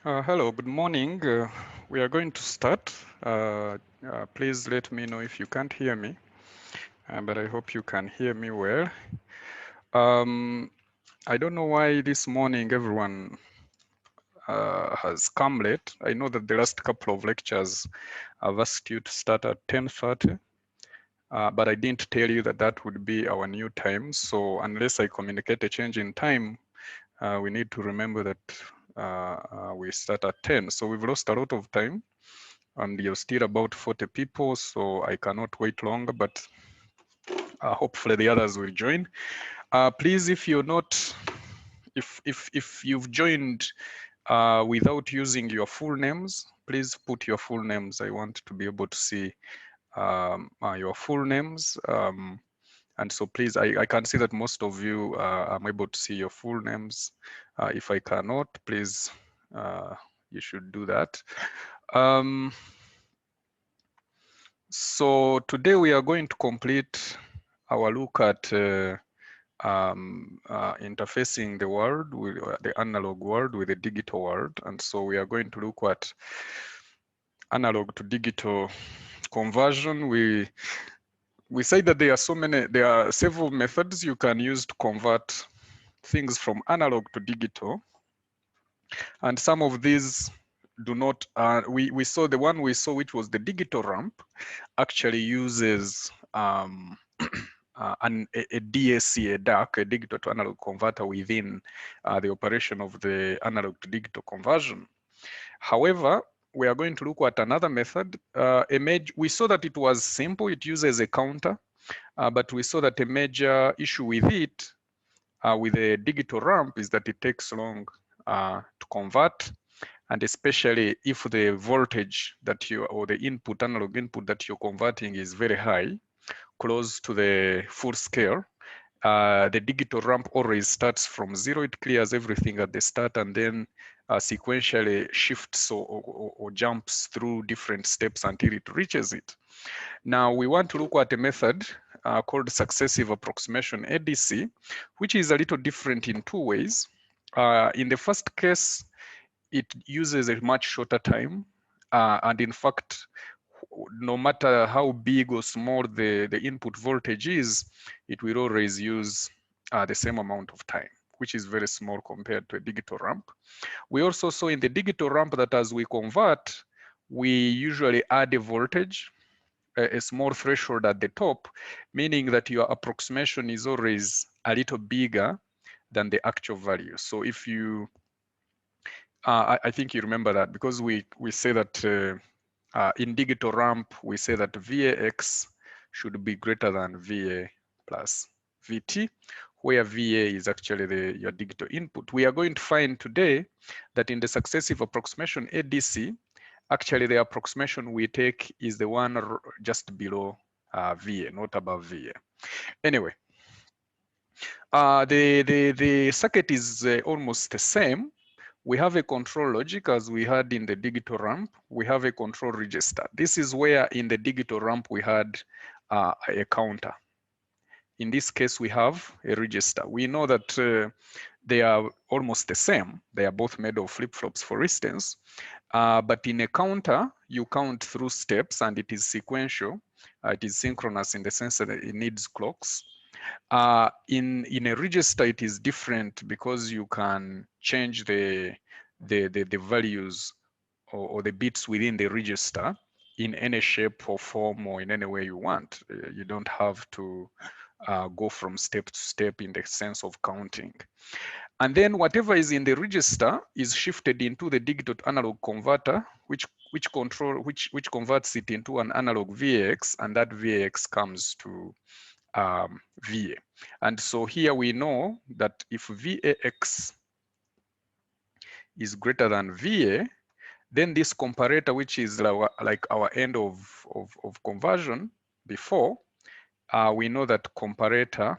Hello, good morning. We are going to start. Please let me know if you can't hear me, but I hope you can hear me well. Um, I don't know why this morning everyone has come late. I know that the last couple of lectures I've asked you to start at 10:30, but I didn't tell you that that would be our new time. So unless I communicate a change in time, we need to remember that we start at 10. So we've lost a lot of time. And you're still about 40 people, so I cannot wait longer, but hopefully the others will join. Please, if you're not, if you've joined without using your full names, please put your full names. I want to be able to see your full names. And so please, I can see that most of you, I'm able to see your full names. If I cannot, please, you should do that. So today we are going to complete our look at interfacing the world with the analog world with the digital world. And so we are going to look at analog to digital conversion. We say that there are several methods you can use to convert things from analog to digital. And some of these do not, we saw the one we saw, which was the digital ramp, actually uses a DAC, a DAC, a digital to analog converter within the operation of the analog to digital conversion. However, we are going to look at another method. We saw that it was simple, it uses a counter, but we saw that a major issue with it, with a digital ramp, is that it takes long to convert, and especially if the voltage that you, or the input, analog input that you're converting is very high, close to the full scale, the digital ramp always starts from zero. It clears everything at the start and then sequentially shifts or jumps through different steps until it reaches it. Now we want to look at a method called successive approximation, ADC, which is a little different in two ways. In the first case, it uses a much shorter time. And in fact, no matter how big or small the input voltage is, it will always use the same amount of time, which is very small compared to a digital ramp. We also saw in the digital ramp that as we convert, we usually add a voltage, a small threshold at the top, meaning that your approximation is always a little bigger than the actual value. So if you, I think you remember that, because we say that in digital ramp, we say that VAX should be greater than VA plus VT, where VA is actually your digital input. We are going to find today that in the successive approximation ADC, actually the approximation we take is the one just below VA, not above VA. Anyway, the circuit is almost the same. We have a control logic as we had in the digital ramp. We have a control register. This is where in the digital ramp we had a counter. In this case, we have a register. We know that they are almost the same. They are both made of flip-flops, for instance. But in a counter, you count through steps and it is sequential. It is synchronous in the sense that it needs clocks. In a register, it is different because you can change the values or the bits within the register in any shape or form or in any way you want. You don't have to go from step to step in the sense of counting. And then whatever is in the register is shifted into the digital to analog converter, which converts it into an analog VAX, and that VAX comes to VA. And so here we know that if VAX is greater than VA, then this comparator, which is like our end of conversion before, we know that comparator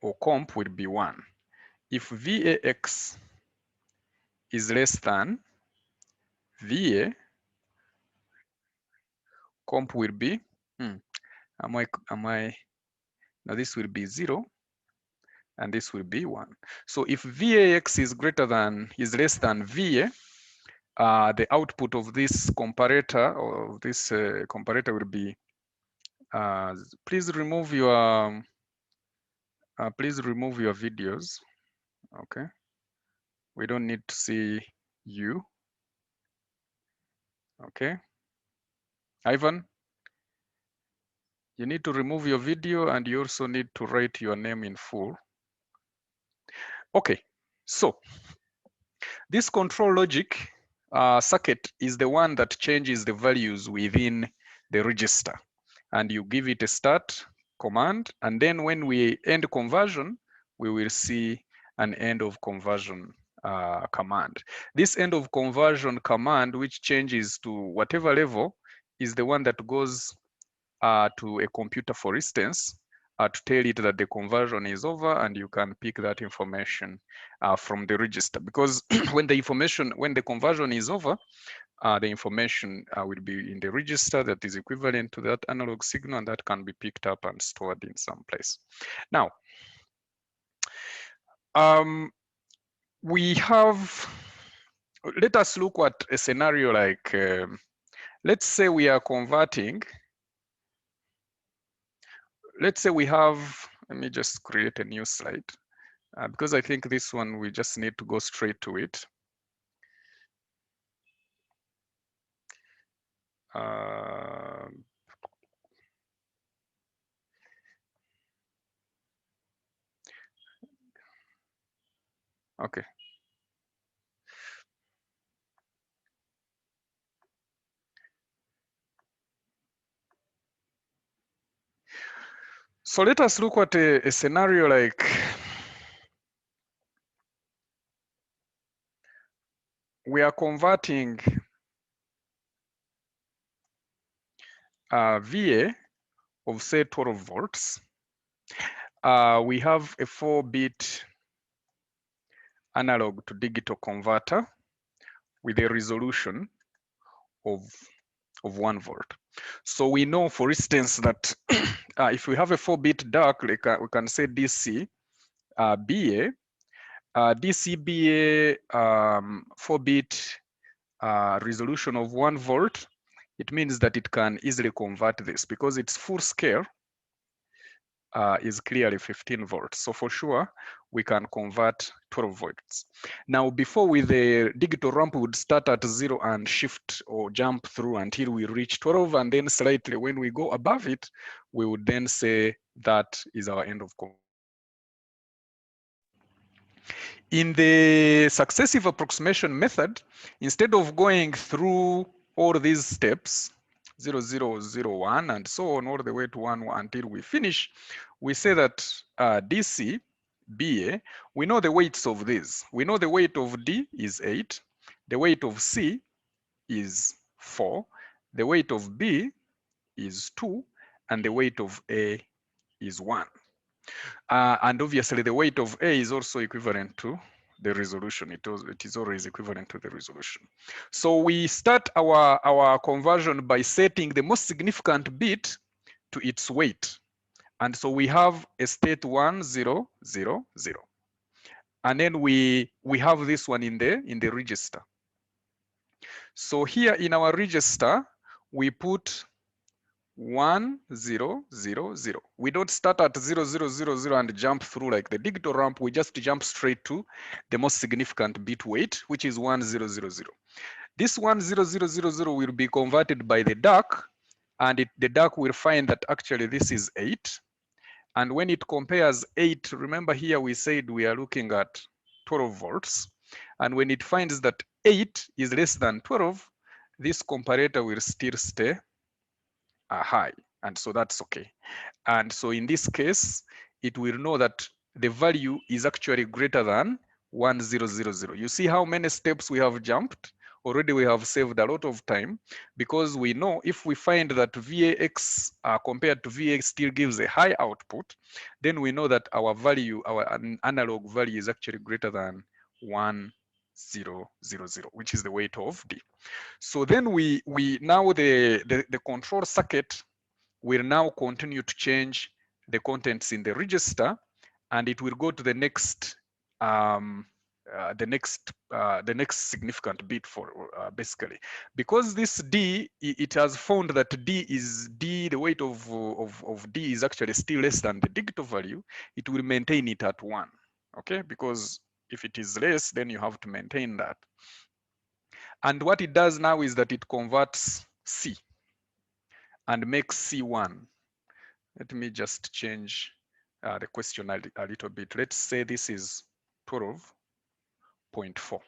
or comp will be 1. If VAX is less than VA, comp will be, am I, now this will be 0, and this will be 1. So if VAX is less than VA, the output of this comparator or this comparator will be, please remove your videos. Okay, we don't need to see you. Okay, Ivan, you need to remove your video, and you also need to write your name in full. Okay, so this control logic circuit is the one that changes the values within the register, and you give it a start command, and then when we end conversion, we will see an end of conversion command. This end of conversion command, which changes to whatever level, is the one that goes to a computer, for instance, to tell it that the conversion is over, and you can pick that information from the register. Because when the conversion is over, the information will be in the register that is equivalent to that analog signal, and that can be picked up and stored in some place. Now, let us look at a scenario like, let's say we are converting. Let's say we have, let me just create a new slide, because I think this one, we just need to go straight to it. Okay. So let us look at a scenario like, we are converting VA of, say, 12 volts. We have a 4-bit analog to digital converter with a resolution of 1 volt. So we know, for instance, that if we have a 4-bit DAC, we can say DC BA, DC BA 4-bit resolution of 1 volt. It means that it can easily convert this, because its full scale is clearly 15 volts. So for sure, we can convert 12 volts. Now, before, with the digital ramp, would start at 0 and shift or jump through until we reach 12, and then slightly, when we go above it, we would then say that is our end of conversion. In the successive approximation method, instead of going through all these steps, 0, 0, 0, 1, and so on, all the way to 1 until we finish, we say that DC, BA, we know the weights of these. We know the weight of D is 8, the weight of C is 4, the weight of B is 2, and the weight of A is 1. And obviously, the weight of A is also equivalent to the resolution. It is always equivalent to the resolution. So we start our conversion by setting the most significant bit to its weight. And so we have a state 1, 0, 0, 0. And then we have this one in the register. So here in our register, we put 1, 0, 0, 0. We don't start at 0, 0, 0, 0 and jump through like the digital ramp. We just jump straight to the most significant bit weight, which is 1, 0, 0, 0. This 1, 0, 0, 0, 0 will be converted by the DAC, and the DAC will find that actually this is 8. And when it compares 8, remember here we said we are looking at 12 volts. And when it finds that 8 is less than 12, this comparator will still stay high, and so that's okay. And so in this case, it will know that the value is actually greater than 1000. You see how many steps we have jumped? Already we have saved a lot of time, because we know if we find that VAX compared to VX still gives a high output, then we know that our value, our analog value, is actually greater than 1000, which is the weight of D. So then we now the control circuit will now continue to change the contents in the register, and it will go to the next the next significant bit for basically, because this D, it has found that the weight of D is actually still less than the digital value. It will maintain it at 1, okay, because if it is less, then you have to maintain that. And what it does now is that it converts C and makes C 1. Let me just change the question a little bit. Let's say this is 12.4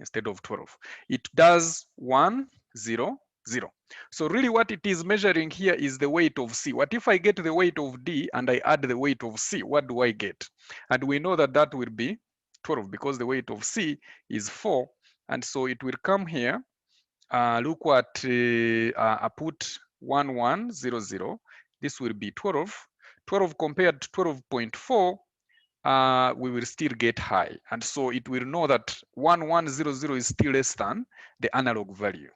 instead of 12. It does 1, 0, 0. So really what it is measuring here is the weight of C. What if I get the weight of D and I add the weight of C? What do I get? And we know that that will be 12 because the weight of C is 4. And so it will come here. Look what I put 1, 1, 0, 0. This will be 12. 12 compared to 12.4, we will still get high. And so it will know that 1100 is still less than the analog value.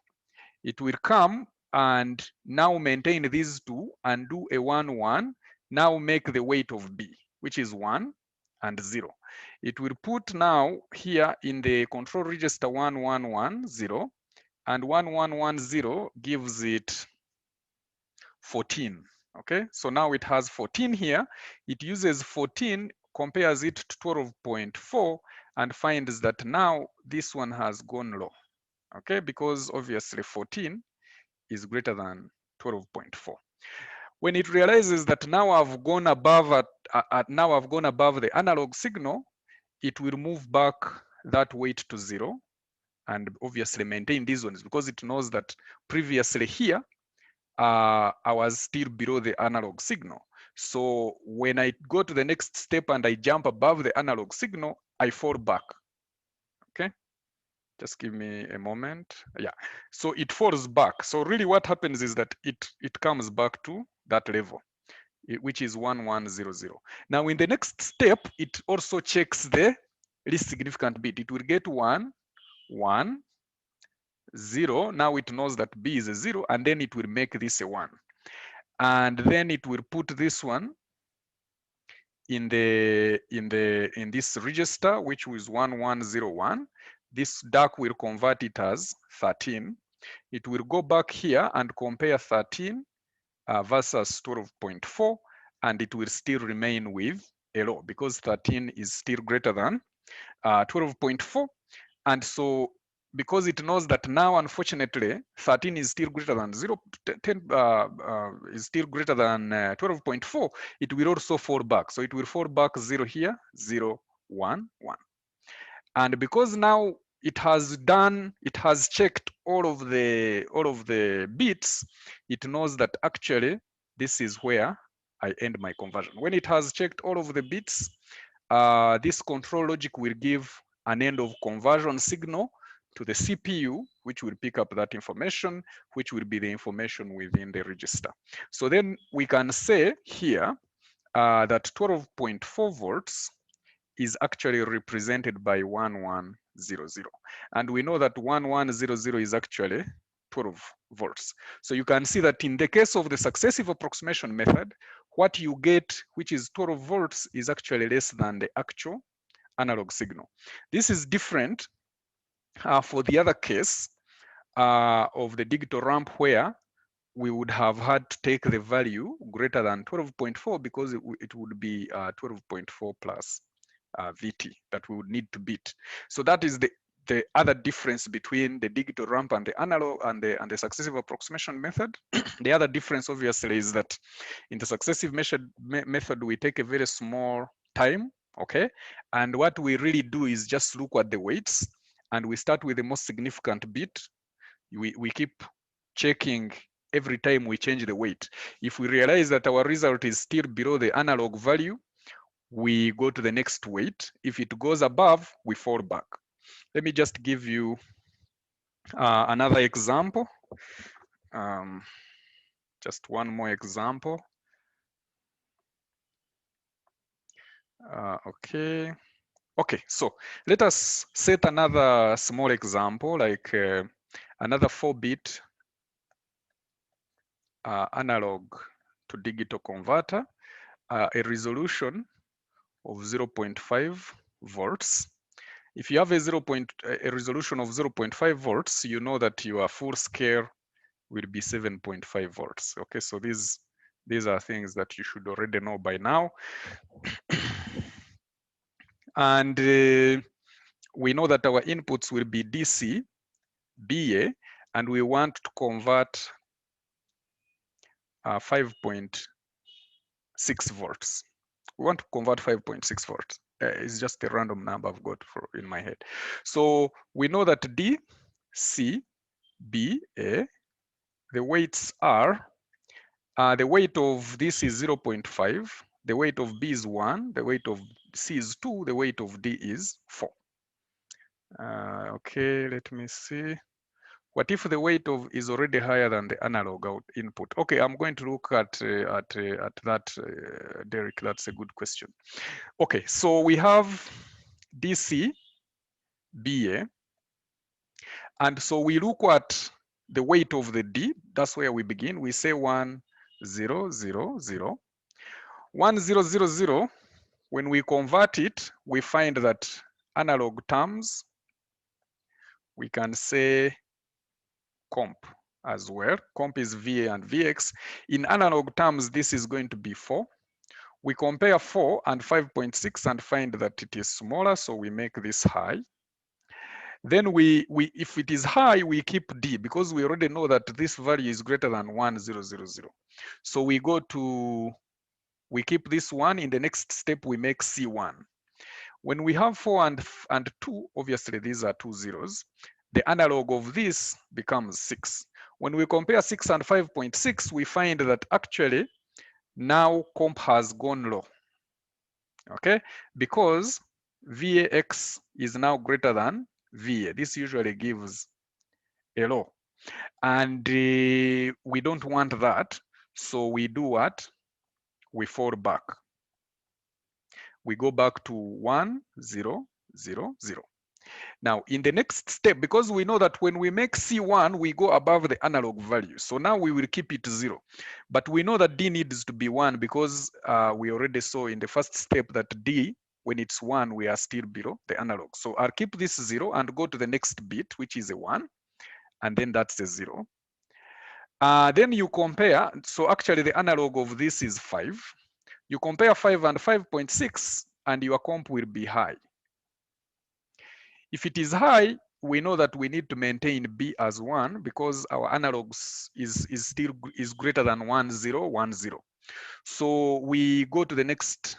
It will come and now maintain these two and do a 1, 1, now make the weight of B, which is 1 and 0. It will put now here in the control register 1110, and 1110 gives it 14. Okay, so now it has 14 here. It uses 14, compares it to 12.4, and finds that now this one has gone low. Okay, because obviously 14 is greater than 12.4. When it realizes that now I've gone above now I've gone above the analog signal, it will move back that weight to 0 and obviously maintain these ones, because it knows that previously here I was still below the analog signal. So when I go to the next step and I jump above the analog signal, I fall back. Okay, just give me a moment. Yeah, so it falls back. So really what happens is that it comes back to that level, which is 1100. Now in the next step, it also checks the least significant bit. It will get 1, 1, 0. Now it knows that B is a 0, and then it will make this a 1. And then it will put this one in this register, which was 1101. This dark will convert it as 13. It will go back here and compare 13 versus 12.4, and it will still remain with a low because 13 is still greater than 12.4. And so because it knows that now, unfortunately, 13 is still greater than 10 is still greater than 12.4, it will also fall back. So it will fall back 0 here, 0, 1, 1. And because now it has checked all of the bits, it knows that actually this is where I end my conversion. When it has checked all of the bits, this control logic will give an end of conversion signal to the CPU, which will pick up that information, which will be the information within the register. So then we can say here that 12.4 volts is actually represented by 1100. And we know that 1100 is actually 12 volts. So you can see that in the case of the successive approximation method, what you get, which is 12 volts, is actually less than the actual analog signal. This is different for the other case of the digital ramp, where we would have had to take the value greater than 12.4 because it would be 12.4 plus VT that we would need to beat. So that is the other difference between the digital ramp and the analog and the successive approximation method. The other difference obviously is that in the successive method, we take a very small time, okay? And what we really do is just look at the weights, and we start with the most significant bit. We keep checking every time we change the weight. If we realize that our result is still below the analog value, we go to the next weight. If it goes above, we fall back. Let me just give you another example. Just one more example. Okay, so let us set another small example, like another 4-bit analog to digital converter. a resolution of 0.5 volts. If you have a resolution of 0.5 volts, you know that your full scale will be 7.5 volts. Okay, so these are things that you should already know by now. And we know that our inputs will be DC, BA, and we want to convert 5.6 volts. We want to convert 5.6 volts. It's just a random number I've got in my head. So we know that D, C, B, A, the weights are, the weight of this is 0.5, the weight of B is 1, the weight of C is 2, the weight of D is 4. Okay, let me see. What if the weight of is already higher than the analog input? Okay, I'm going to look at that, Derek. That's a good question. Okay, so we have DC, BA, and so we look at the weight of the D. That's where we begin. We say 1, 0, 0, 0. 1, 0, 0, 0. When we convert it, we find that analog terms, we can say comp as well. Comp is VA and VX. In analog terms, this is going to be 4. We compare 4 and 5.6 and find that it is smaller, so we make this high. Then if it is high, we keep D because we already know that this value is greater than 1, 0, 0, 0. So we keep this one. In the next step, we make C1. When we have 4 and 2, obviously these are 2 zeros. The analog of this becomes 6. When we compare 6 and 5.6, we find that actually now comp has gone low. Okay, because VAX is now greater than VA. This usually gives a low. And we don't want that. So we do what? We fall back. We go back to 1, 0, 0, 0. Now, in the next step, because we know that when we make C1, we go above the analog value. So now we will keep it 0. But we know that D needs to be 1 because we already saw in the first step that D, when it's 1, we are still below the analog. So I'll keep this 0 and go to the next bit, which is a 1. And then that's a 0. Then you compare. So actually, the analog of this is 5. You compare 5 and 5.6, and your comp will be high. If it is high, we know that we need to maintain B as 1 because our analogs is greater than 1, 0, 1, 0. So we go to the next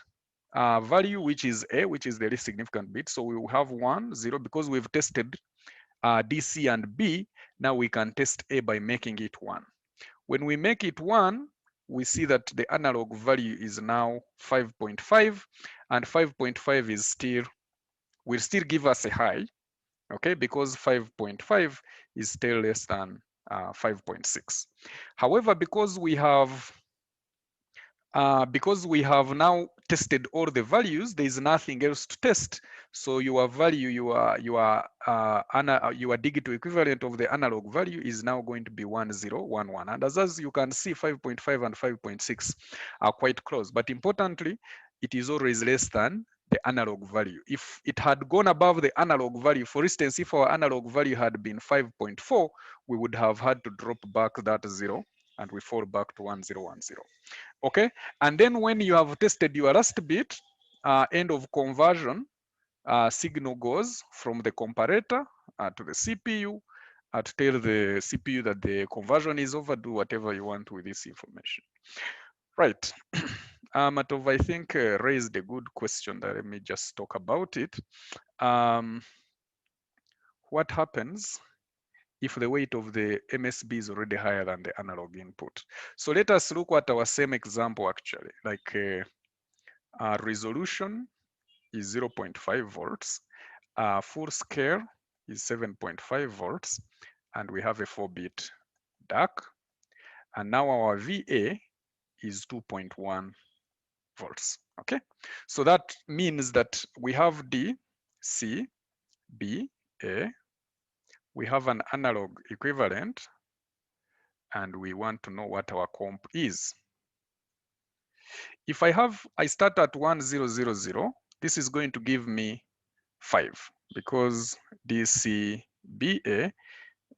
value, which is A, which is the least significant bit. So we will have 1, 0 because we've tested DC and B. Now we can test A by making it 1. When we make it 1, we see that the analog value is now 5.5, and 5.5 is will still give us a high, okay, because 5.5 is still less than 5.6. However, because we have now tested all the values, there is nothing else to test. So your value, your digital equivalent of the analog value is now going to be 1011. And as you can see, 5.5 and 5.6 are quite close. But importantly, it is always less than the analog value. If it had gone above the analog value, for instance, if our analog value had been 5.4, we would have had to drop back that 0 and we fall back to 1010. Okay, and then when you have tested your last bit, end of conversion, signal goes from the comparator to the CPU to tell the CPU that the conversion is over. Do whatever you want with this information. Right. Matov, I think raised a good question that let me just talk about it. What happens if the weight of the MSB is already higher than the analog input? So let us look at our same example actually, like our resolution is 0.5 volts, full scale is 7.5 volts, and we have a 4-bit DAC. And now our VA is 2.1 volts, okay? So that means that we have D, C, B, A, we have an analog equivalent, and we want to know what our comp is. If I start at 1000, this is going to give me 5 because DCBA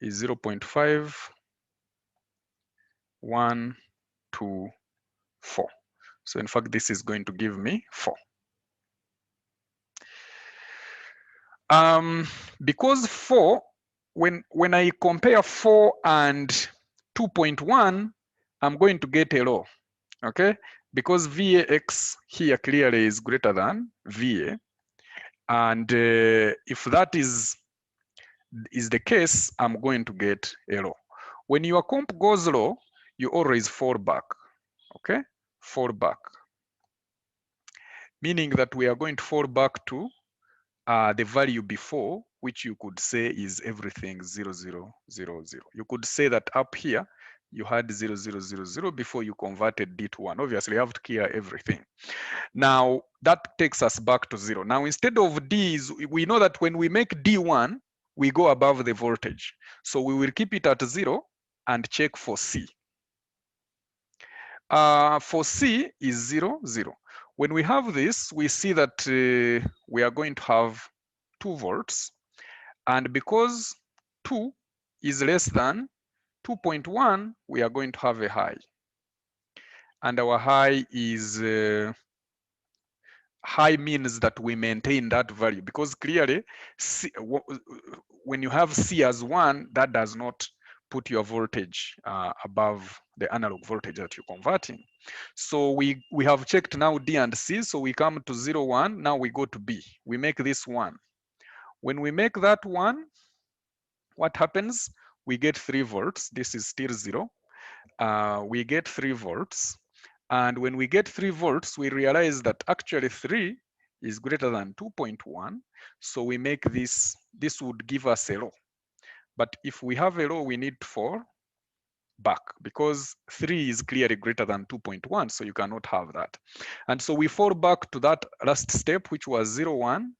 is 0.5, 1, 2, 4. So in fact, this is going to give me 4. Because 4, when I compare 4 and 2.1, I'm going to get a law, okay? Because VAX here clearly is greater than VA. And if that is the case, I'm going to get a law. When your comp goes low, you always fall back, okay? Fall back. Meaning that we are going to fall back to the value before, which you could say is everything 0000. You could say that up here, you had 0000 before you converted D to 1. Obviously, you have to clear everything. Now, that takes us back to 0. Now, instead of D's, we know that when we make D1, we go above the voltage. So we will keep it at 0 and check for C. For C is 0, 0. When we have this, we see that we are going to have 2 volts. And because 2 is less than 2.1, we are going to have a high. And our high is, high means that we maintain that value, because clearly C, when you have C as 1, that does not put your voltage above the analog voltage that you're converting. So we have checked now D and C, so we come to 0, 1, now we go to B. We make this 1. When we make that 1, what happens? We get 3 volts. This is still 0. We get 3 volts. And when we get 3 volts, we realize that actually 3 is greater than 2.1. So we make this would give us a law. But if we have a law, we need to fall back because 3 is clearly greater than 2.1. So you cannot have that. And so we fall back to that last step, which was 0, 1,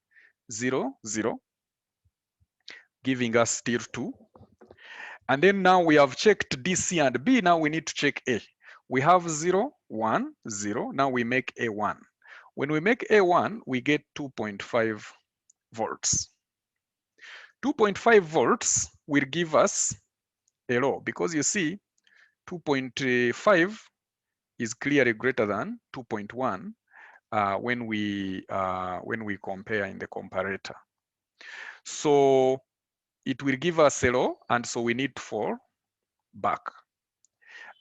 0, 0, giving us still 2. And then now we have checked D, C, and B. Now we need to check A. We have 0, 1, 0. Now we make A1. When we make A1, we get 2.5 volts. 2.5 volts will give us a law because you see 2.5 is clearly greater than 2.1 when we compare in the comparator. So it will give us a law, and so we need to fall back.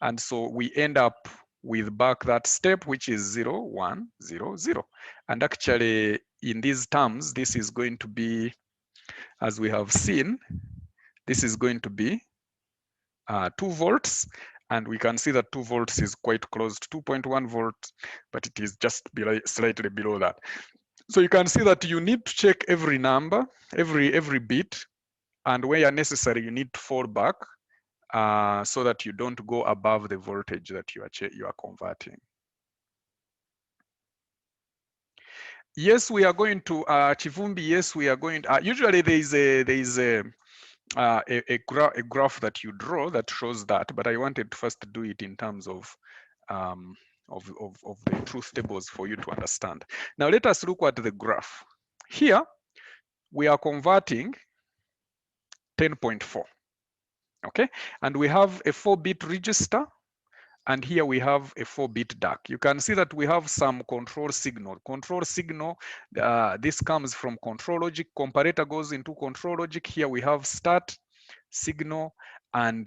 And so we end up with back that step, which is 0, 1, 0, 0. And actually, in these terms, this is going to be, as we have seen, this is going to be 2 volts. And we can see that 2 volts is quite close to 2.1 volts, but it is just slightly below that. So you can see that you need to check every number, every bit, and where necessary, you need to fall back so that you don't go above the voltage that you are converting. Yes, we are going to Chivumbi. Yes, we are going to, usually there is a graph that you draw that shows that, but I wanted to first do it in terms of the truth tables for you to understand. Now let us look at the graph. Here we are converting 10.4. Okay, and we have a 4-bit register, and here we have a 4-bit DAC. You can see that we have some control signal. Control signal, this comes from control logic. Comparator goes into control logic. Here we have start, signal, and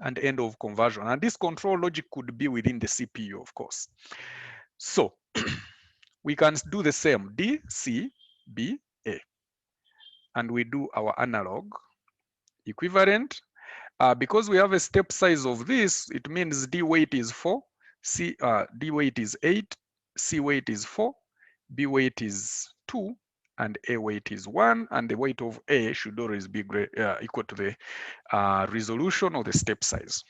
end of conversion. And this control logic could be within the CPU, of course. So we can do the same, D, C, B, A. And we do our analog equivalent. Because we have a step size of this, it means D weight is 4, D weight is 8, C weight is 4, B weight is 2, and A weight is 1, and the weight of A should always be equal to the resolution of the step size.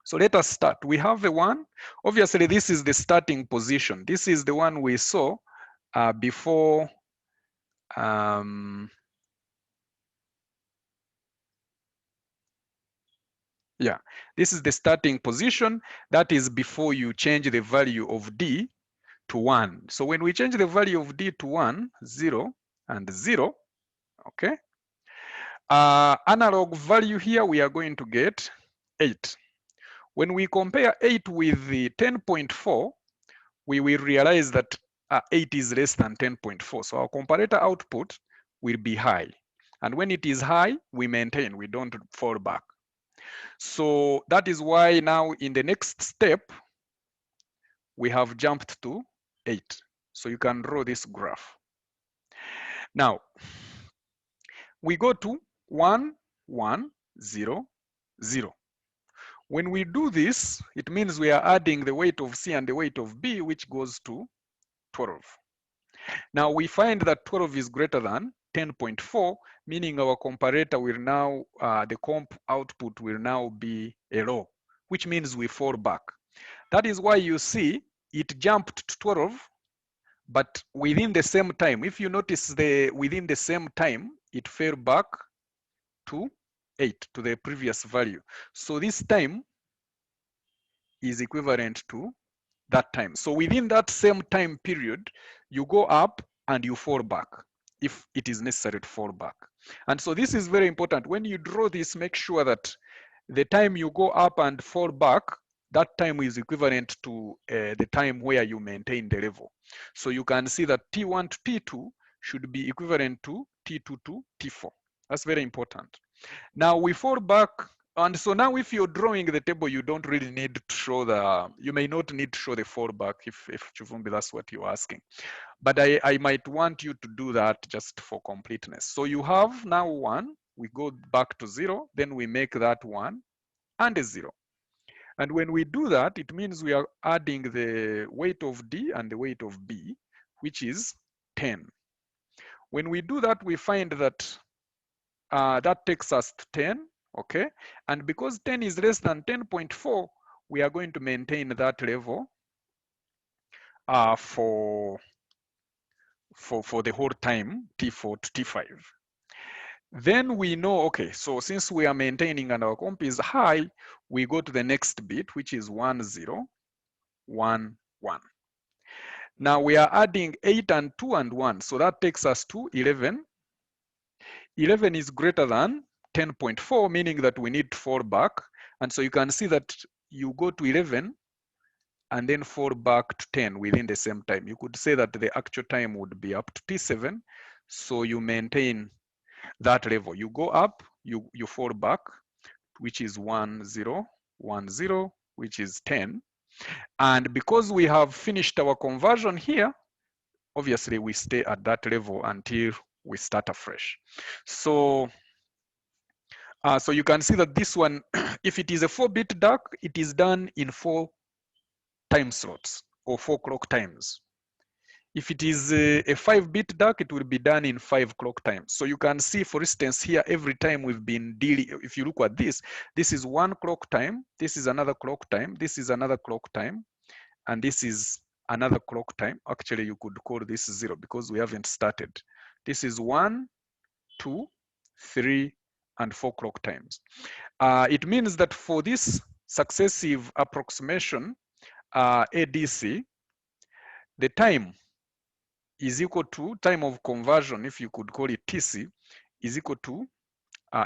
So let us start. We have a 1. Obviously, this is the starting position. This is the one we saw before Yeah, this is the starting position. That is before you change the value of D to 1. So when we change the value of D to 1, 0 and 0, okay, analog value here, we are going to get 8. When we compare 8 with the 10.4, we will realize that 8 is less than 10.4. So our comparator output will be high. And when it is high, we maintain, we don't fall back. So that is why now in the next step, we have jumped to 8. So you can draw this graph. Now, we go to 1, 1, 0, 0. When we do this, it means we are adding the weight of C and the weight of B, which goes to 12. Now we find that 12 is greater than 10.4, meaning our comparator will now, the comp output will now be a low, which means we fall back. That is why you see it jumped to 12, but within the same time, if you notice within the same time, it fell back to 8, to the previous value. So this time is equivalent to that time. So within that same time period, you go up and you fall back if it is necessary to fall back. And so this is very important. When you draw this, make sure that the time you go up and fall back, that time is equivalent to the time where you maintain the level. So you can see that T1 to T2 should be equivalent to T2 to T4. That's very important. Now we fall back, and so now if you're drawing the table, you don't really need to show you may not need to show the fallback if Chuvumbi, that's what you're asking. But I might want you to do that just for completeness. So you have now 1, we go back to 0, then we make that 1 and a 0. And when we do that, it means we are adding the weight of D and the weight of B, which is 10. When we do that, we find that that takes us to 10, okay? And because 10 is less than 10.4, we are going to maintain that level for the whole time, T4 to T5. Then we know, okay, so since we are maintaining and our comp is high, we go to the next bit, which is 1, 0, 1, 1. Now we are adding 8 and 2 and 1, so that takes us to 11. 11 is greater than 10.4, meaning that we need to fall back. And so you can see that you go to 11 and then fall back to 10 within the same time. You could say that the actual time would be up to T7. So you maintain that level. You go up, you fall back, which is 1, 0, 1, 0, which is 10. And because we have finished our conversion here, obviously we stay at that level until we start afresh. So so you can see that this one, if it is a 4-bit DAC, it is done in 4 time slots or 4 clock times. If it is a 5-bit DAC, it will be done in 5 clock times. So you can see, for instance, here, every time we've been dealing, if you look at this is 1 clock time, this is another clock time, this is another clock time, and this is another clock time. Actually, you could call this 0 because we haven't started. This is 1, 2, 3, and 4 clock times. It means that for this successive approximation, ADC, the time is equal to time of conversion, if you could call it TC, is equal to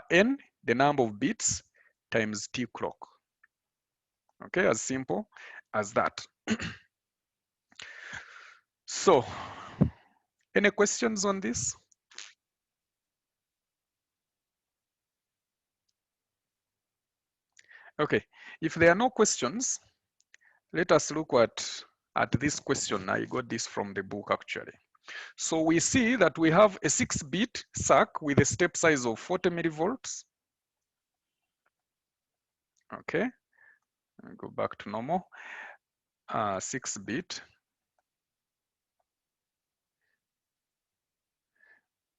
N, the number of bits, times T clock. Okay, as simple as that. So, any questions on this? Okay, if there are no questions, let us look at this question. I got this from the book actually. So we see that we have a 6-bit SAC with a step size of 40 millivolts. Okay, I'll go back to normal. 6-bit.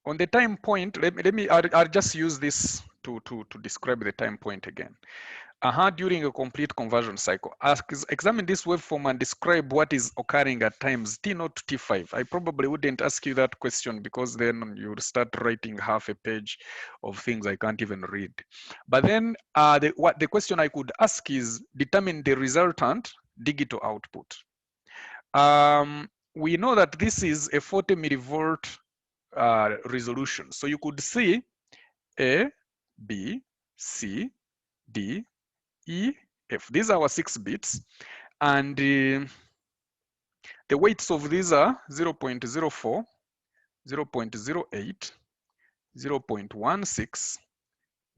On the time point, I'll just use this to describe the time point again. During a complete conversion cycle, examine this waveform and describe what is occurring at times t0 to t5. I probably wouldn't ask you that question because then you would start writing half a page of things I can't even read. But then the question I could ask is determine the resultant digital output. We know that this is a 40 millivolt resolution. So you could see A, B, C, D, E, F. These are our 6 bits. And the weights of these are 0.04, 0.08, 0.16,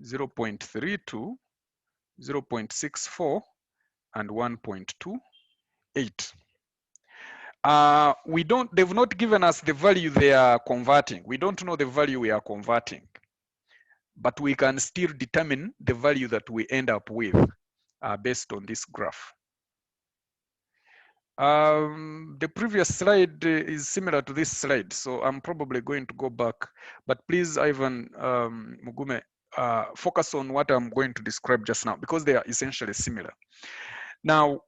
0.32, 0.64, and 1.28. They've not given us the value they are converting. We don't know the value we are converting, but we can still determine the value that we end up with based on this graph. The previous slide is similar to this slide, so I'm probably going to go back, but please, Ivan, Mugume, focus on what I'm going to describe just now because they are essentially similar. Now,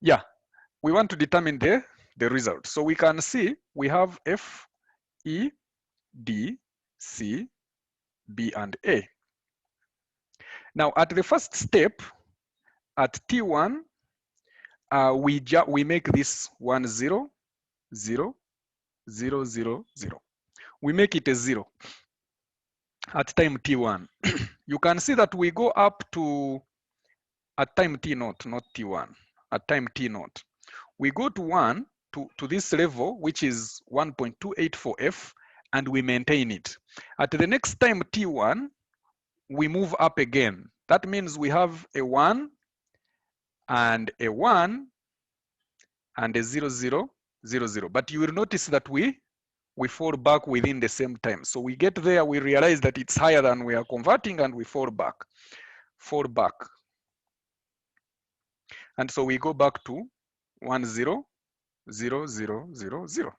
yeah, we want to determine the result. So we can see we have F, E, D, C, B, and A. Now, at the first step, at T1, we make this 1, 0, 0, 0, 0, 0. We make it a 0 at time T1. You can see that we go up to, at time T0, not T1, at time T0. We go to 1, to this level, which is 1.284F, and we maintain it. At the next time T1, we move up again. That means we have a 1, and a 1, and a 0, 0, 0, 0. But you will notice that we fall back within the same time. So we get there, we realize that it's higher than we are converting, and we fall back. And so we go back to 1, 0, 0, 0, 0, 0.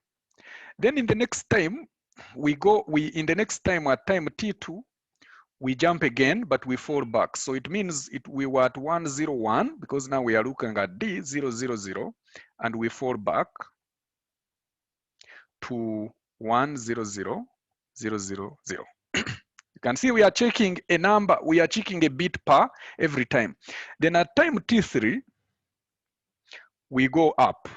Then in the next time, in the next time at time T2, we jump again, but we fall back. So it means we were at 1, 0, 1, because now we are looking at D, 0, 0, 0, and we fall back to 1, 0, 0, 0, 0, 0. You can see we are checking a number, we are checking a bit per every time. Then at time T3, we go up,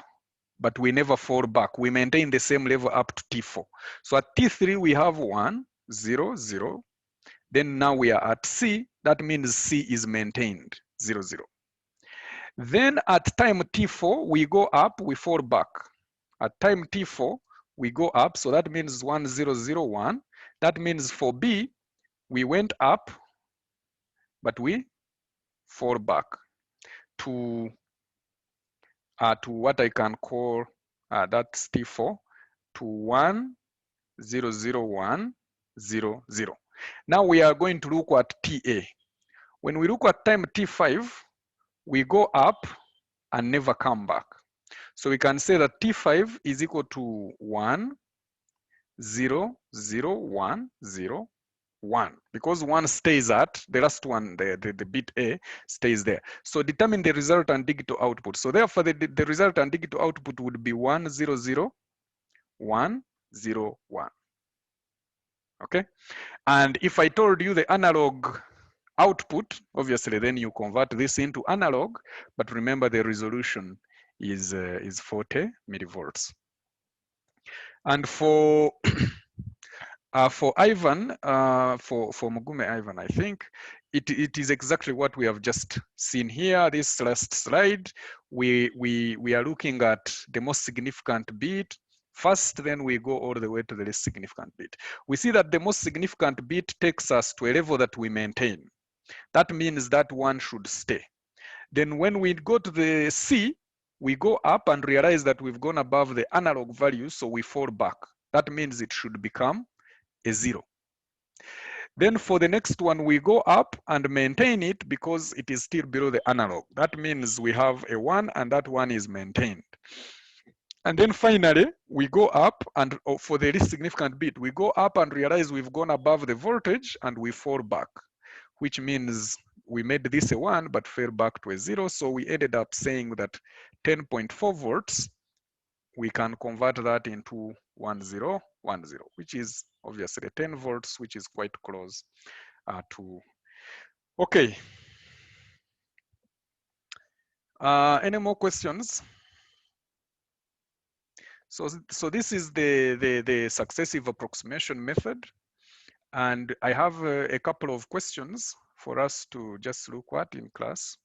but we never fall back. We maintain the same level up to T4. So at T3, we have 1, 0, 0. Then now we are at C, that means C is maintained, 0, 0. Then at time T4, we go up, we fall back. At time T4, we go up, so that means 1, 0, 0, 1. That means for B, we went up, but we fall back to what I can call, that's T4, to 1, 0, 0, 1, 0, 0. Now we are going to look at TA. When we look at time T5, we go up and never come back. So we can say that T5 is equal to 1, 0, 0, 1, 0, 1. Because 1 stays at, the last one, the bit A stays there. So determine the resultant digital output. So therefore the resultant digital output would be 1, 0, 0, 1, 0, 1. Okay? And if I told you the analog output, obviously then you convert this into analog, but remember the resolution is 40 millivolts. And for Ivan, for Mugume Ivan, I think it is exactly what we have just seen here. This last slide, we are looking at the most significant bit first, then we go all the way to the least significant bit. We see that the most significant bit takes us to a level that we maintain. That means that one should stay. Then when we go to the C, we go up and realize that we've gone above the analog value, so we fall back. That means it should become a 0. Then for the next one, we go up and maintain it because it is still below the analog. That means we have a 1 and that one is maintained. And then finally, we go up and for the least significant bit, we go up and realize we've gone above the voltage and we fall back, which means we made this a 1 but fell back to a 0. So we ended up saying that 10.4 volts, we can convert that into 1010, which is obviously 10 volts, which is quite close to. Okay. Any more questions? So this is the successive approximation method. And I have a couple of questions for us to just look at in class.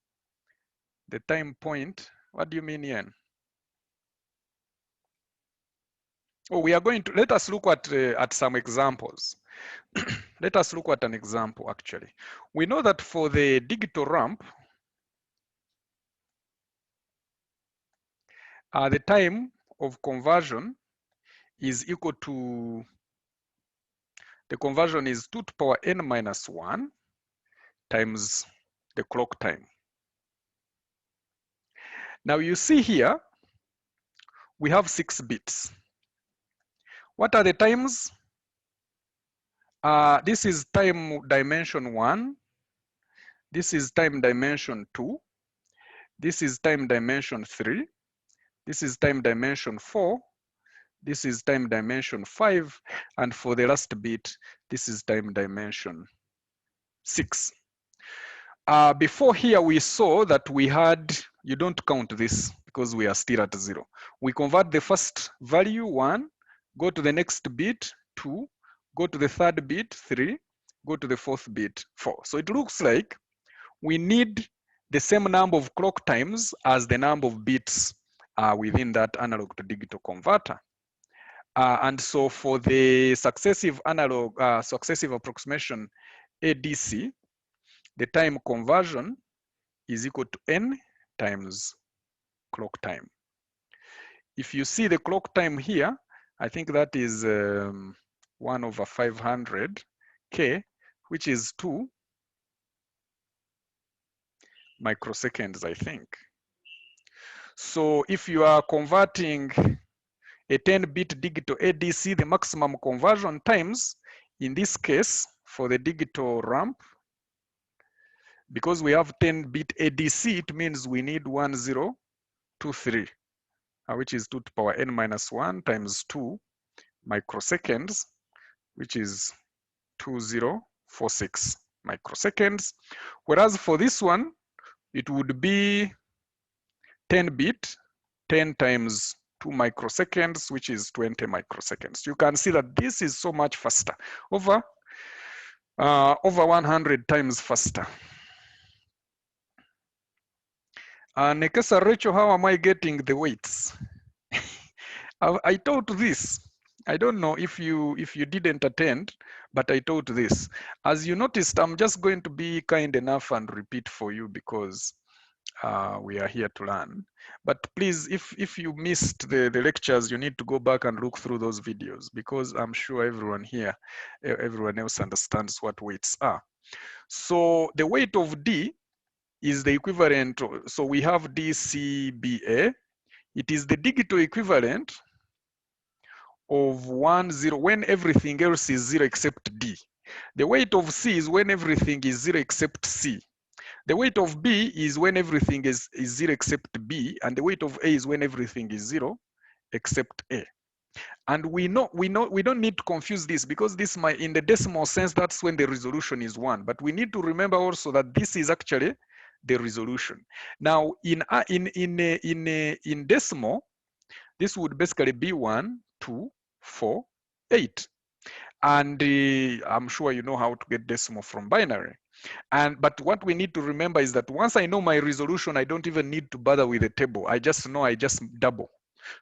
The time point, what do you mean, Ian? Oh, we are going to, let us look at some examples. Let us look at an example, actually. We know that for the digital ramp, the time of conversion is equal to, the conversion is 2 to the power n minus 1 times the clock time. Now you see here, we have 6 bits. What are the times? This is time dimension 1. This is time dimension 2. This is time dimension 3. This is time dimension 4. This is time dimension 5. And for the last bit, this is time dimension 6. Before here, we saw that we had, you don't count this because we are still at 0. We convert the first value 1, go to the next bit 2, go to the third bit 3, go to the fourth bit 4. So it looks like we need the same number of clock times as the number of bits within that analog to digital converter. And so for the successive analog, successive approximation ADC, the time conversion is equal to n times clock time. If you see the clock time here, I think that is 1 over 500k, which is 2 microseconds, I think. So if you are converting a 10-bit digital ADC, the maximum conversion times, in this case, for the digital ramp, because we have 10-bit ADC, it means we need 1023, which is 2 to the power n minus 1 times 2 microseconds, which is 2046 microseconds. Whereas for this one, it would be 10-bit, 10 times 2 microseconds, which is 20 microseconds. You can see that this is so much faster, over 100 times faster. Nekesa Rachel, how am I getting the weights? I taught this. I don't know if you didn't attend, but I taught this. As you noticed, I'm just going to be kind enough and repeat for you because we are here to learn. But please, if you missed the lectures, you need to go back and look through those videos because I'm sure everyone here, everyone else understands what weights are. So the weight of D is the equivalent, so we have DCBA. It is the digital equivalent of 1, 0, when everything else is 0 except D. The weight of C is when everything is 0 except C. The weight of B is when everything is 0 except B, and the weight of A is when everything is 0 except A. And we don't need to confuse this because this might, in the decimal sense, that's when the resolution is 1. But we need to remember also that this is actually the resolution. Now, in decimal, this would basically be 1, 2, 4, 8. And I'm sure you know how to get decimal from binary. But what we need to remember is that once I know my resolution, I don't even need to bother with the table. I just know I just double.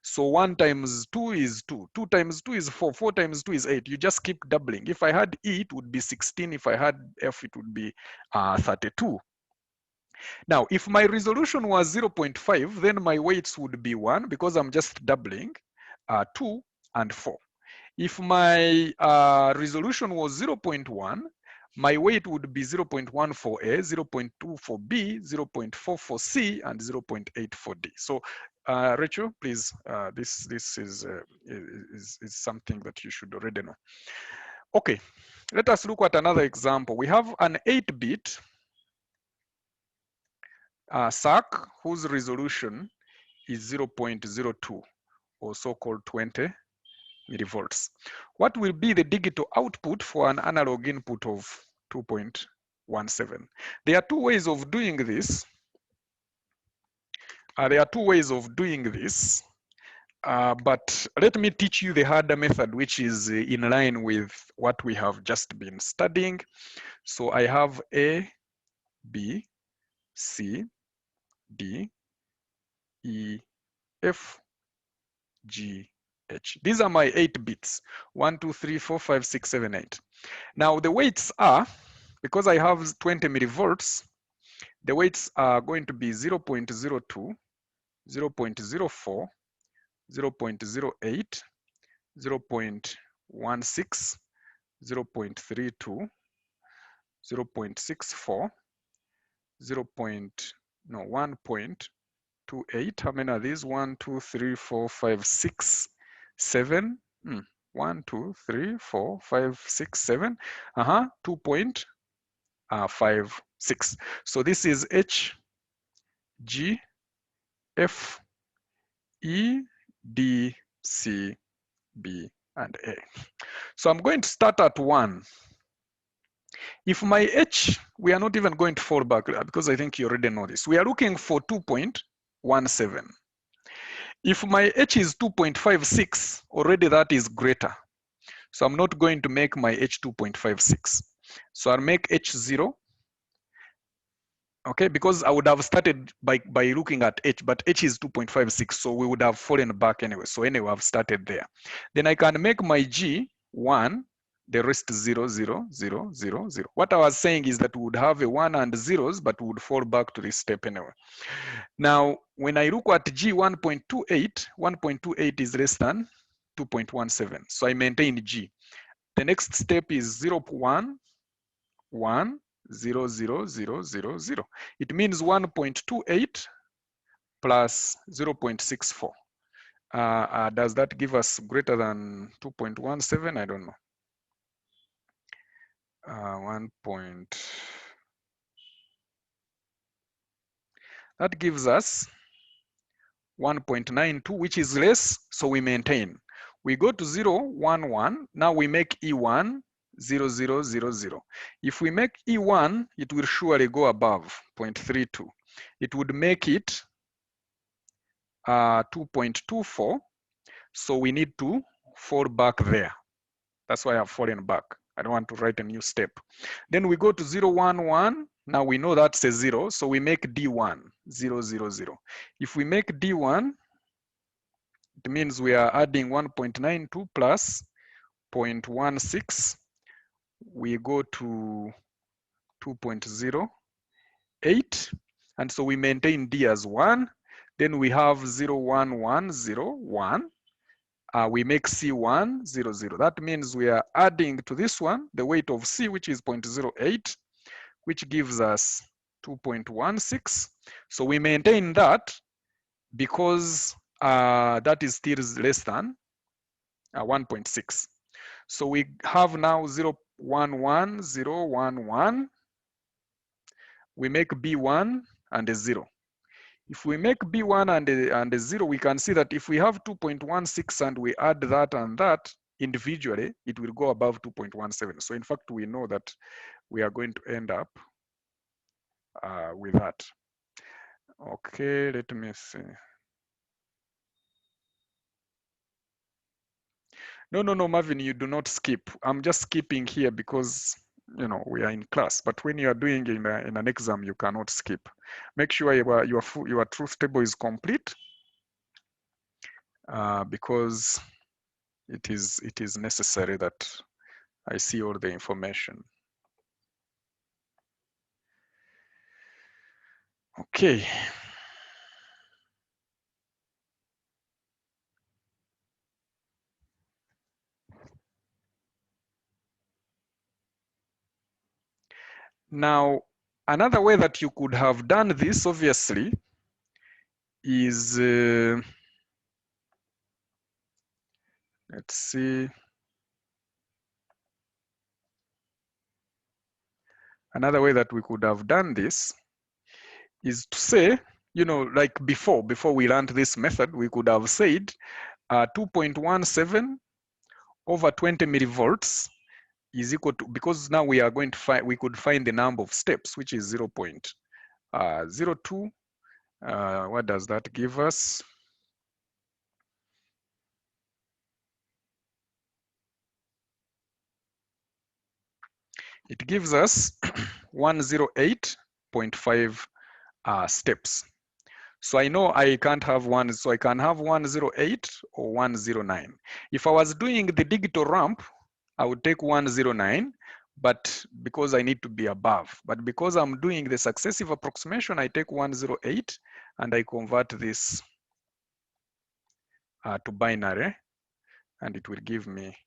So 1 times 2 is 2. 2 times 2 is 4. 4 times 2 is 8. You just keep doubling. If I had E, it would be 16. If I had F, it would be 32. Now, if my resolution was 0.5, then my weights would be 1 because I'm just doubling 2 and 4. If my resolution was 0.1, my weight would be 0.1 for A, 0.2 for B, 0.4 for C, and 0.8 for D. So Rachel, please, this is something that you should already know. Okay, let us look at another example. We have an 8-bit SAC whose resolution is 0.02 or so-called 20 millivolts. What will be the digital output for an analog input of 2.17? There are two ways of doing this. But let me teach you the harder method, which is in line with what we have just been studying. So I have A, B, C, D, E, F, G, H. These are my 8 bits. 1, 2, 3, 4, 5, 6, 7, 8. Now the weights are, because I have 20 millivolts, the weights are going to be 0.02, 0.04, 0.08, 0.16, 0.32, 0.64, 1.28. How many are these? 1, 2, 3, 4, 5, 6, 7. 1, 2, 3, 4, 5, 6, 7. 2.56. So this is H, G, F, E, D, C, B, and A. So I'm going to start at 1. If my H, we are not even going to fall back because I think you already know this. We are looking for 2.17. If my H is 2.56, already that is greater. So I'm not going to make my H 2.56. So I'll make H 0. Okay, because I would have started by looking at H, but H is 2.56, so we would have fallen back anyway. So anyway, I've started there. Then I can make my G 1, the rest 0, 0, 0, 0, 0. What I was saying is that we would have a 1 and zeros, but we would fall back to this step anyway. Now, when I look at G 1.28, 1.28 is less than 2.17. So I maintain G. The next step is 0, 1, 1, 0, 0, 0, 0, 0. It means 1.28 plus 0.64. Does that give us greater than 2.17? I don't know. That gives us 1.92, which is less, so we maintain. We go to 0, 1, 1. Now we make E1 0, 0, 0, 0. If we make E1, it will surely go above 0.32. It would make it 2.24. So we need to fall back there. That's why I've fallen back. I don't want to write a new step. Then we go to 0, 1, 1. Now we know that's a 0. So we make D1 0, 0, 0. If we make D1, it means we are adding 1.92 plus 0.16. We go to 2.08. And so we maintain D as 1. Then we have 0, 1, 1, 0, 1. We make C1 0, 0. That means we are adding to this one the weight of C, which is 0.08, which gives us 2.16. So we maintain that because that is still less than 1.6. So we have now 0, 1, 1, 0, 1, 1. We make B1 and a 0. If we make B1 and a 0, we can see that if we have 2.16 and we add that and that individually, it will go above 2.17. So in fact, we know that we are going to end up with that. Okay, let me see. No, Marvin, you do not skip. I'm just skipping here because we are in class. But when you are doing in an exam, you cannot skip. Make sure your truth table is complete because it is necessary that I see all the information. Okay. Now, another way that you could have done this, obviously, is, let's see, another way that we could have done this is to say, you know, like before we learned this method, we could have said 2.17 over 20 millivolts is equal to, because now we are going to find, we could find the number of steps, which is 0.02. What does that give us? It gives us 108.5 steps. So I know I can't have one, so I can have 108 or 109. If I was doing the digital ramp, I would take 109, but because I need to be above. But because I'm doing the successive approximation, I take 108 and I convert this to binary, and it will give me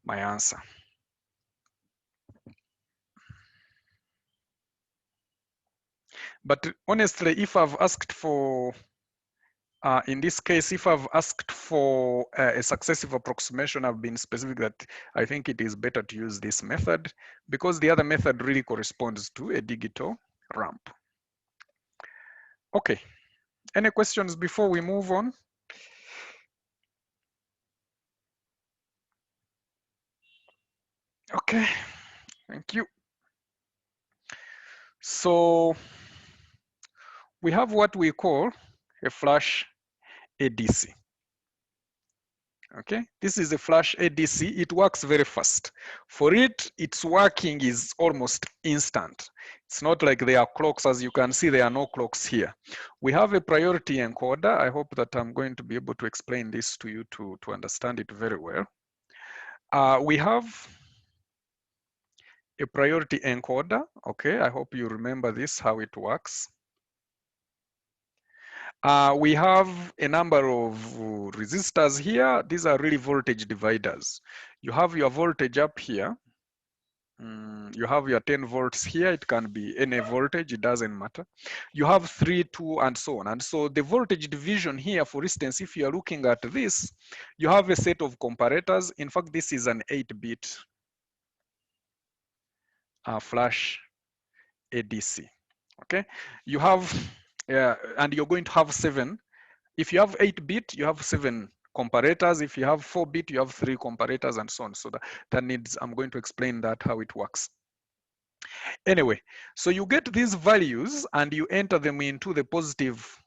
my answer. But honestly, if I've asked for, in this case, if I've asked for a successive approximation, I've been specific that I think it is better to use this method because the other method really corresponds to a digital ramp. Okay, any questions before we move on? Okay, thank you. So we have what we call a flash ADC. Okay, this is a flash ADC. It works very fast. For it, its working is almost instant. It's not like there are clocks. As you can see, there are no clocks here. We have a priority encoder. I hope that I'm going to be able to explain this to you to understand it very well. We have a priority encoder. Okay, I hope you remember this, how it works. We have a number of resistors here. These are really voltage dividers. You have your voltage up here. You have your 10 volts here. It can be any voltage, it doesn't matter. You have 3, 2, and so on. And so the voltage division here, for instance, if you're looking at this, you have a set of comparators. In fact, this is an 8-bit flash ADC. Okay, you have, and you're going to have 7. If you have 8-bit, you have 7 comparators. If you have 4-bit, you have 3 comparators, and so on. So that needs, I'm going to explain that, how it works. Anyway, so you get these values and you enter them into the positive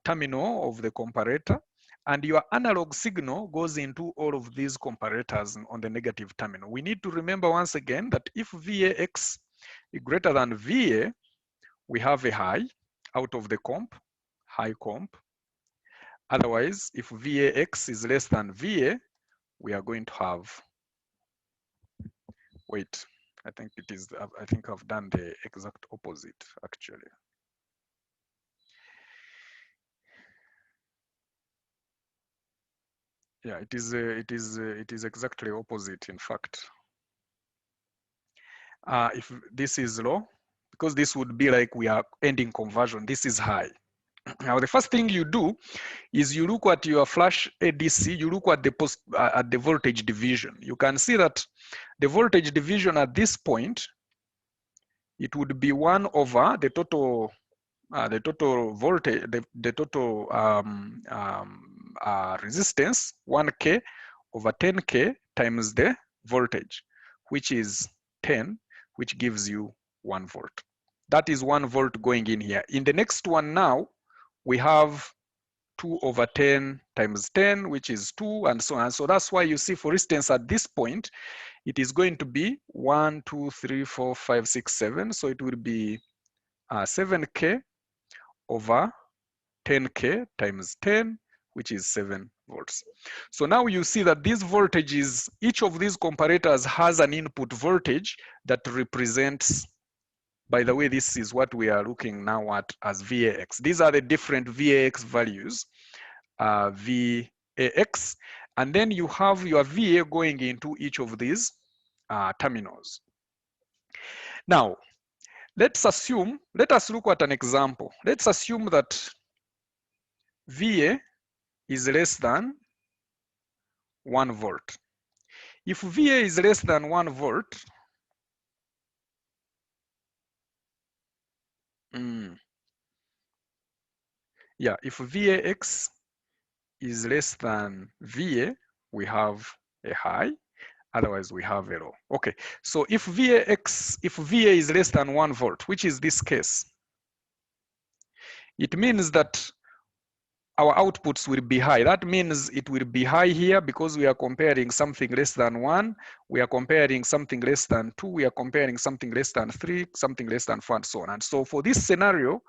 terminal of the comparator, and your analog signal goes into all of these comparators on the negative terminal. We need to remember once again that if VAX is greater than VA, we have a high out of the comp, high comp. Otherwise, if VAX is less than VA, we are going to have, wait, I think it is, I think I've done the exact opposite actually. Yeah, it is exactly opposite, in fact. If this is low, because this would be like we are ending conversion, this is high. Now, the first thing you do is you look at your flash ADC, you look at the voltage division. You can see that the voltage division at this point, it would be 1 over the total voltage, the total resistance, 1K over 10K times the voltage, which is 10, which gives you 1 volt. That is 1 volt going in here. In the next one now, we have 2 over 10 times 10, which is 2, and so on. So that's why you see, for instance, at this point, it is going to be 1, 2, 3, 4, 5, 6, 7. So it will be 7K over 10K times 10, which is 7 volts. So now you see that these voltages, each of these comparators has an input voltage that represents, by the way, this is what we are looking now at as VAX. These are the different VAX values, VAX, and then you have your VA going into each of these terminals. Now, let us look at an example. Let's assume that VA is less than 1 volt. If VA is less than 1 volt, yeah, if VAX is less than VA, we have a high, otherwise we have a low. Okay, so if VA is less than 1 volt, which is this case, it means that our outputs will be high. That means it will be high here because we are comparing something less than 1, we are comparing something less than 2, we are comparing something less than 3, something less than 4, and so on. And so for this scenario,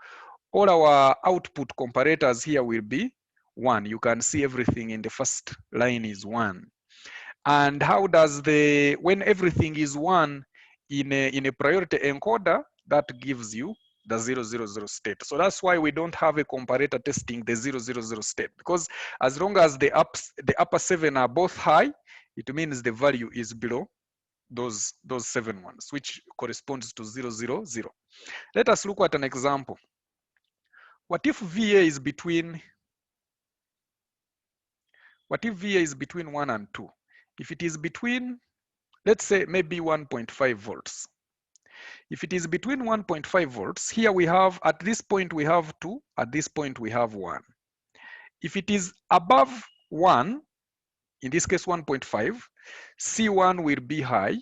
all our output comparators here will be 1. You can see everything in the first line is 1. And how does when everything is 1 in a priority encoder, that gives you the 000 state. So that's why we don't have a comparator testing the 000 state, because as long as the upper 7 are both high, it means the value is below those 7 ones, which corresponds to 000. Let us look at an example. What if VA is between 1 and 2? If it is between, let's say maybe 1.5 volts. If it is between 1.5 volts, here we have, at this point we have 2, at this point we have 1. If it is above 1, in this case 1.5, C1 will be high.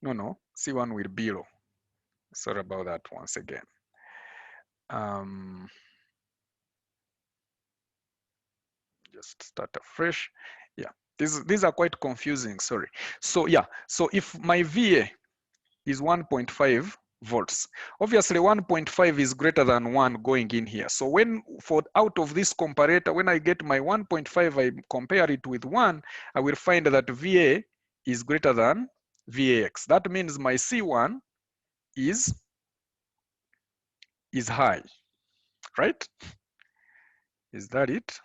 No, C1 will be low. Sorry about that once again. Just start afresh. Yeah, these are quite confusing, sorry. So yeah, so if my VA is 1.5 volts, obviously 1.5 is greater than 1 going in here. So when out of this comparator, when I get my 1.5, I compare it with 1, I will find that VA is greater than VAX. That means my C1 is high, right? Is that it?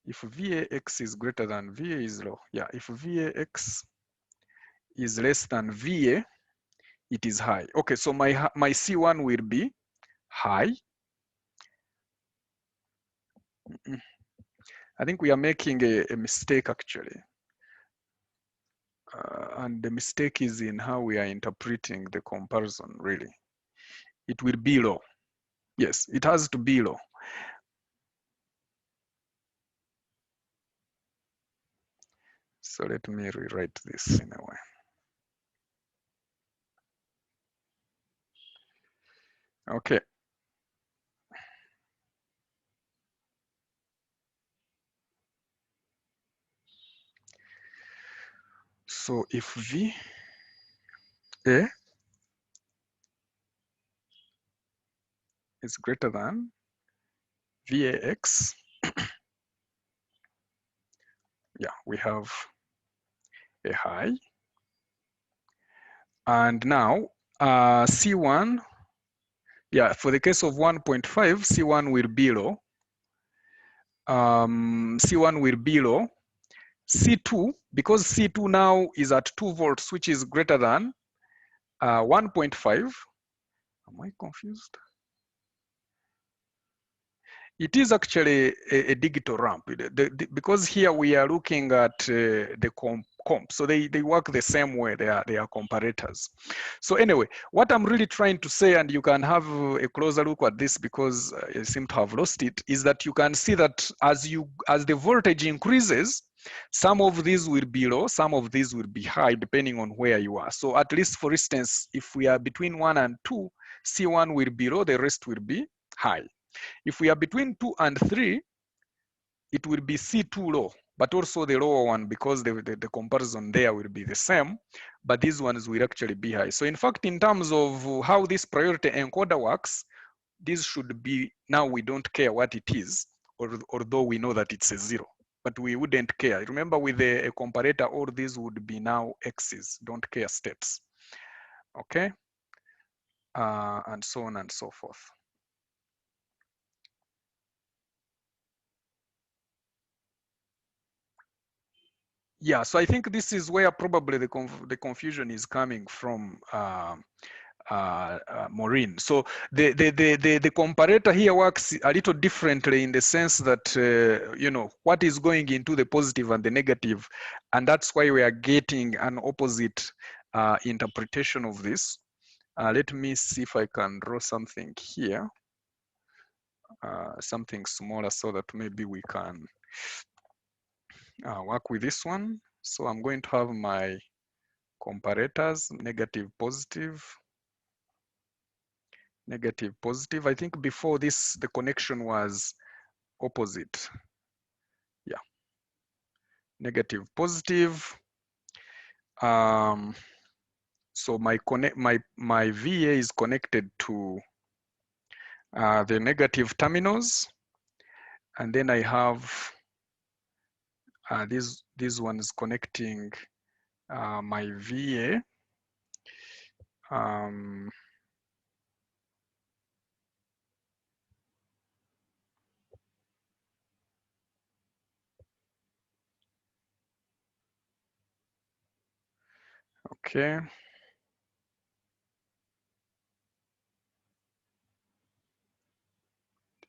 If VAX is greater than VA is low. Yeah, if VAX is less than VA, it is high. Okay, so my C1 will be high. I think we are making a mistake actually. And the mistake is in how we are interpreting the comparison, really. It will be low. Yes, it has to be low. So let me rewrite this in a way. Okay. So if VA is greater than VAX, yeah, we have a high. And now C1, yeah, for the case of 1.5, C1 will be low. C1 will be low. C2, because C2 now is at 2 volts, which is greater than 1.5. Am I confused? It is actually a digital ramp because here we are looking at the comp. So they work the same way. They are comparators. So anyway, what I'm really trying to say, and you can have a closer look at this because I seem to have lost it, is that you can see that as the voltage increases, some of these will be low, some of these will be high, depending on where you are. So at least, for instance, if we are between 1 and 2, C1 will be low, the rest will be high. If we are between 2 and 3, it will be C2 low, but also the lower one, because the comparison there will be the same, but these ones will actually be high. So in fact, in terms of how this priority encoder works, this should be, now we don't care what it is, although we know that it's a 0, but we wouldn't care. Remember, with a comparator, all these would be now X's, don't care states. Okay, and so on and so forth. Yeah, so I think this is where probably the confusion is coming from, Maureen. So the comparator here works a little differently in the sense that, you know, what is going into the positive and the negative, and that's why we are getting an opposite interpretation of this. Let me see if I can draw something here, something smaller, so that maybe we can work with this one. So I'm going to have my comparators, negative, positive, negative, positive. I think before this, the connection was opposite. Yeah, negative, positive. So my VA is connected to the negative terminals, and then I have this one is connecting my VA. Okay.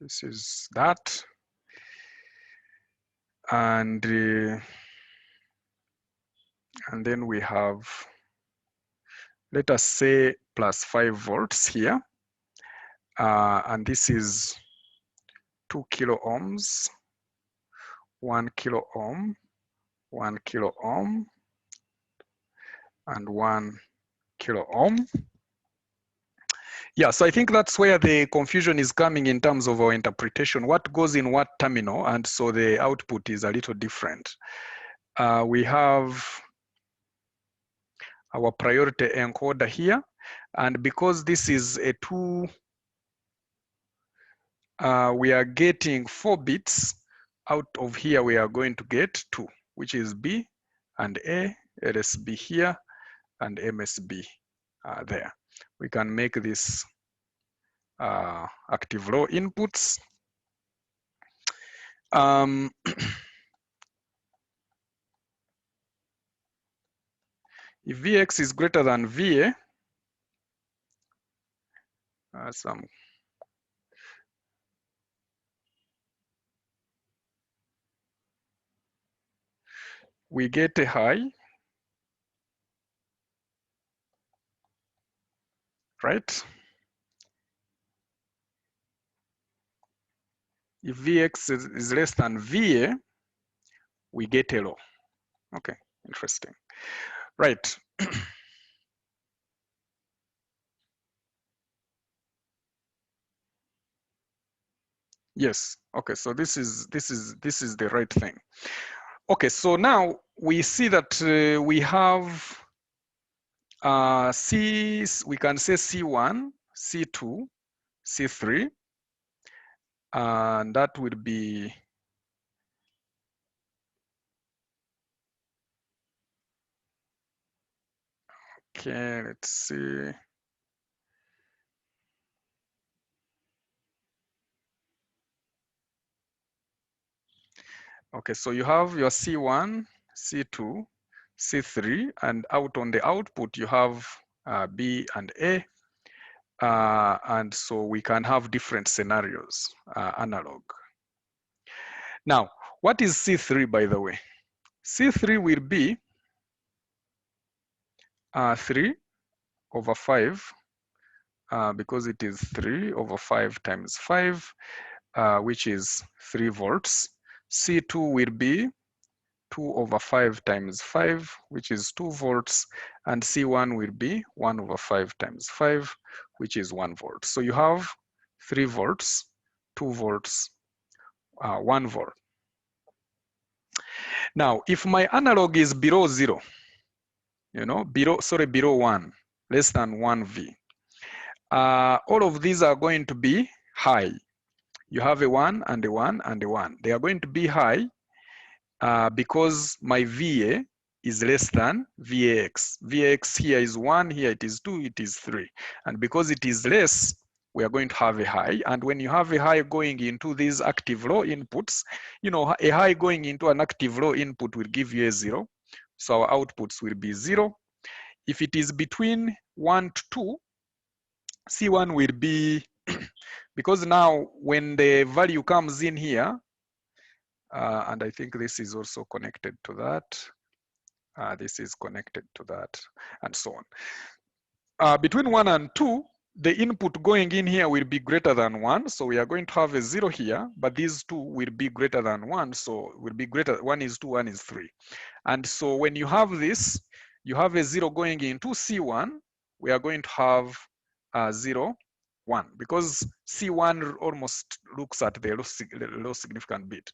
This is that. And then we have, let us say, plus 5 volts here. And this is 2 kilo ohms, 1 kilo ohm, 1 kilo ohm, and 1 kilo ohm. Yeah, so I think that's where the confusion is coming in terms of our interpretation, what goes in what terminal, and so the output is a little different. We have our priority encoder here, and because this is a 2, we are getting 4 bits. Out of here, we are going to get 2, which is B and A, LSB here, and MSB there. We can make this active low inputs. If Vx is greater than Va, we get a high, right? If Vx is less than Va, we get a low. Okay, interesting. Right. Yes. Okay. So this is the right thing. Okay. So now we see that we have C. We can say C1, C2, C3, and that would be okay. Let's see. Okay, so you have your C1, C2, C3, and out on the output, you have B and A. And so we can have different scenarios, analog. Now, what is C3, by the way? C3 will be 3 over 5, because it is 3 over 5 times 5, which is 3 volts. C2 will be 2 over 5 times 5, which is 2 volts, and C1 will be 1 over 5 times 5, which is 1 volt. So you have 3 volts, 2 volts, 1 volt. Now, if my analog is below 0, you know, below 1, less than 1 V, all of these are going to be high. You have a 1 and a 1 and a 1. They are going to be high because my VA is less than VAX. VAX here is 1, here it is 2, it is 3. And because it is less, we are going to have a high. And when you have a high going into these active low inputs, you know, a high going into an active low input will give you a 0. So our outputs will be 0. If it is between 1 to 2, C1 will be, because now when the value comes in here, and I think this is also connected to that, this is connected to that, and so on. Between 1 and 2, the input going in here will be greater than 1, so we are going to have a 0 here, but these two will be greater than 1, so will be greater, 1 is 2, 1 is 3. And so when you have this, you have a 0 going into C1, we are going to have 0, 1, because C1 almost looks at the low significant bit.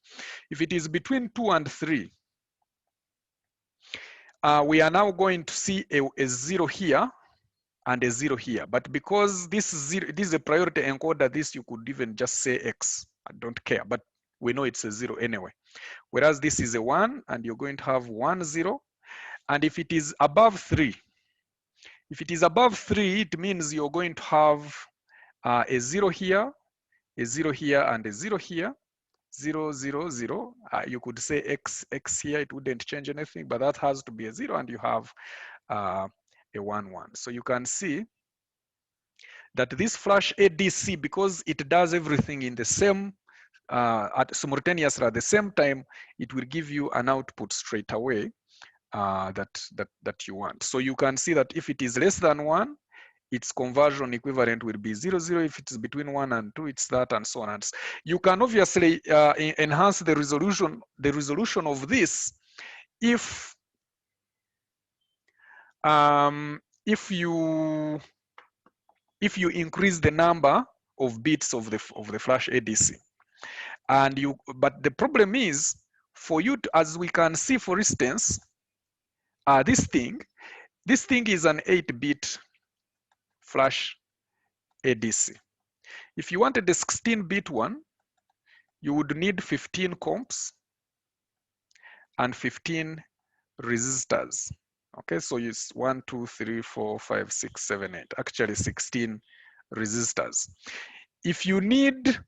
If it is between 2 and 3, we are now going to see a 0 here and a 0 here. But because this is a priority encoder, this you could even just say X. I don't care, but we know it's a 0 anyway. Whereas this is a 1, and you're going to have 1, 0. And if it is above 3, if it is above 3, it means you're going to have a 0 here, a 0 here, and a 0 here. 0, 0, 0. You could say X here, it wouldn't change anything, but that has to be a 0, and you have a 1, 1. So you can see that this flash ADC, because it does everything in the same, simultaneously at the same time, it will give you an output straight away that you want. So you can see that if it is less than 1, its conversion equivalent will be 0, 0. If it's between 1 and 2, it's that, and so on. And you can obviously enhance the resolution of this if you increase the number of bits of the flash ADC. But the problem is, for you to, as we can see, for instance, this thing is an 8-bit flash ADC. If you wanted the 16-bit one, you would need 15 comps and 15 resistors. Okay, so it's 1, 2, 3, 4, 5, 6, 7, 8. Actually, 16 resistors. If you need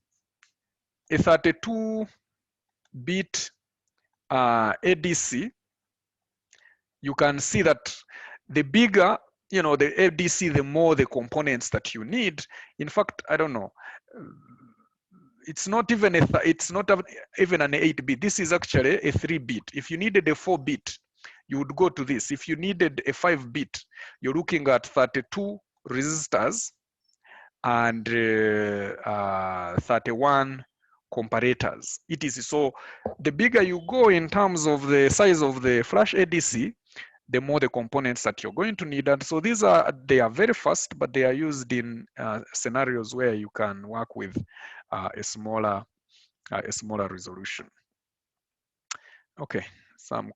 a 32-bit ADC, you can see that the bigger, the ADC, the more the components that you need. In fact, I don't know. It's not even even an 8-bit. This is actually a 3-bit. If you needed a 4-bit, you would go to this. If you needed a 5-bit, you're looking at 32 resistors and 31 comparators. It is so the bigger you go in terms of the size of the flash ADC, the more the components that you're going to need. And so they are very fast, but they are used in scenarios where you can work with a smaller resolution. Okay, some.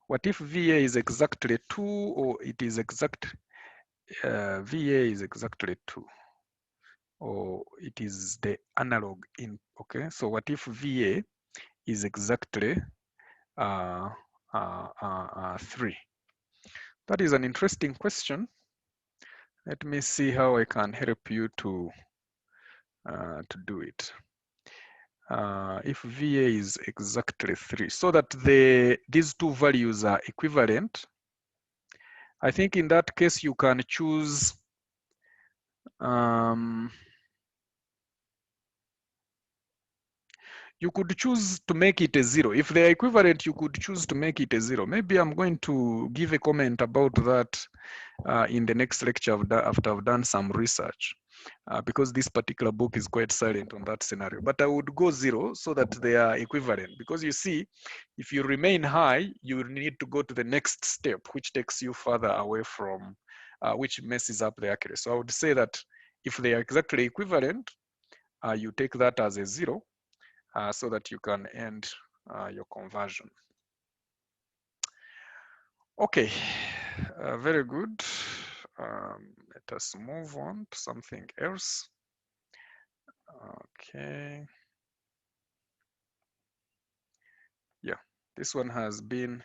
What if VA is exactly 2, or it is exact? VA is exactly 2, or it is the analog in. Okay, so what if VA is exactly 3? That is an interesting question. Let me see how I can help you to do it. If VA is exactly 3, so that these two values are equivalent, I think in that case you can choose you could choose to make it a 0. If they are equivalent, you could choose to make it a 0. Maybe I'm going to give a comment about that in the next lecture after I've done some research, because this particular book is quite silent on that scenario. But I would go 0 so that they are equivalent, because you see, if you remain high, you need to go to the next step, which takes you further away from, which messes up the accuracy. So I would say that if they are exactly equivalent, you take that as a 0. So that you can end your conversion. Okay, very good. Let us move on to something else. Okay. Yeah, this one has been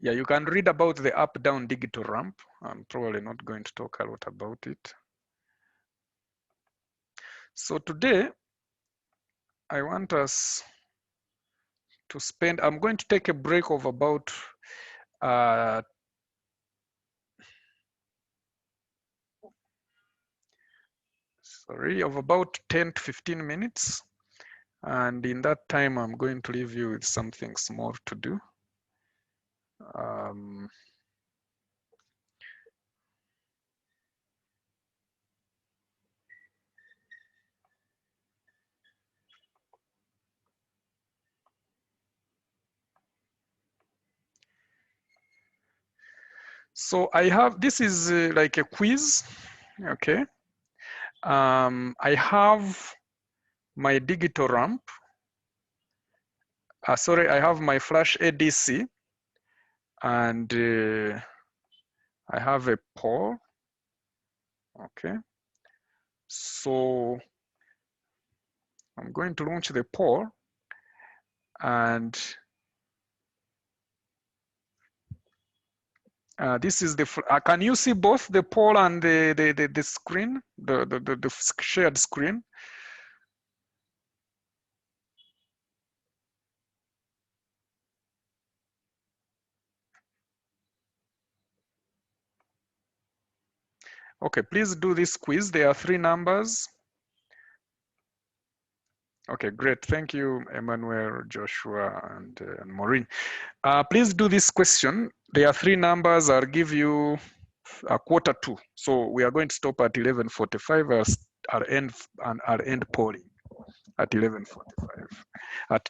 Yeah, you can read about the up-down digital ramp. I'm probably not going to talk a lot about it. So today, I want us to spend, I'm going to take a break of about of about 10 to 15 minutes. And in that time, I'm going to leave you with something small to do. So I have, this is like a quiz, okay? I have my digital ramp. Sorry, I have my flash ADC, and I have a pole, okay? So I'm going to launch the pole, and this is the, can you see both the pole and the screen, the shared screen? Okay, please do this quiz. There are 3 numbers. Okay, great. Thank you, Emmanuel, Joshua, and Maureen. Please do this question. There are 3 numbers. I'll give you a quarter to. So we are going to stop at 11:45. I'll end polling at 11:45. At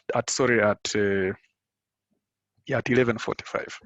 11:45.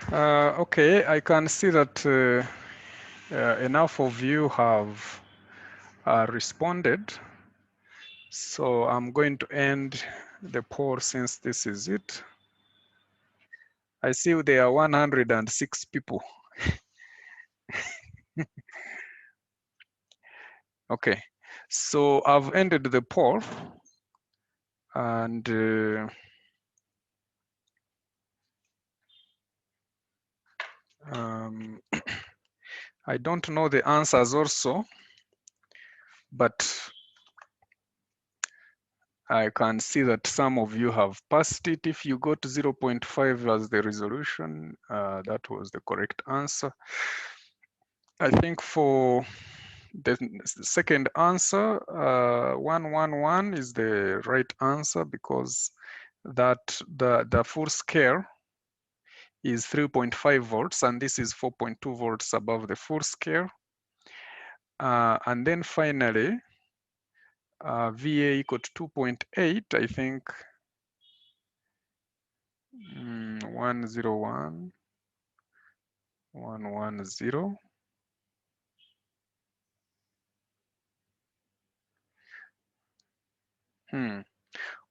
Okay, I can see that enough of you have responded. So I'm going to end the poll since this is it. I see there are 106 people. Okay, so I've ended the poll, and I don't know the answers also, but I can see that some of you have passed it. If you got 0.5 as the resolution, that was the correct answer. I think for the second answer, 111 is the right answer because that the full scale is 3.5 volts, and this is 4.2 volts above the full scale. And then finally, VA equal to 2.8, I think 101, 110.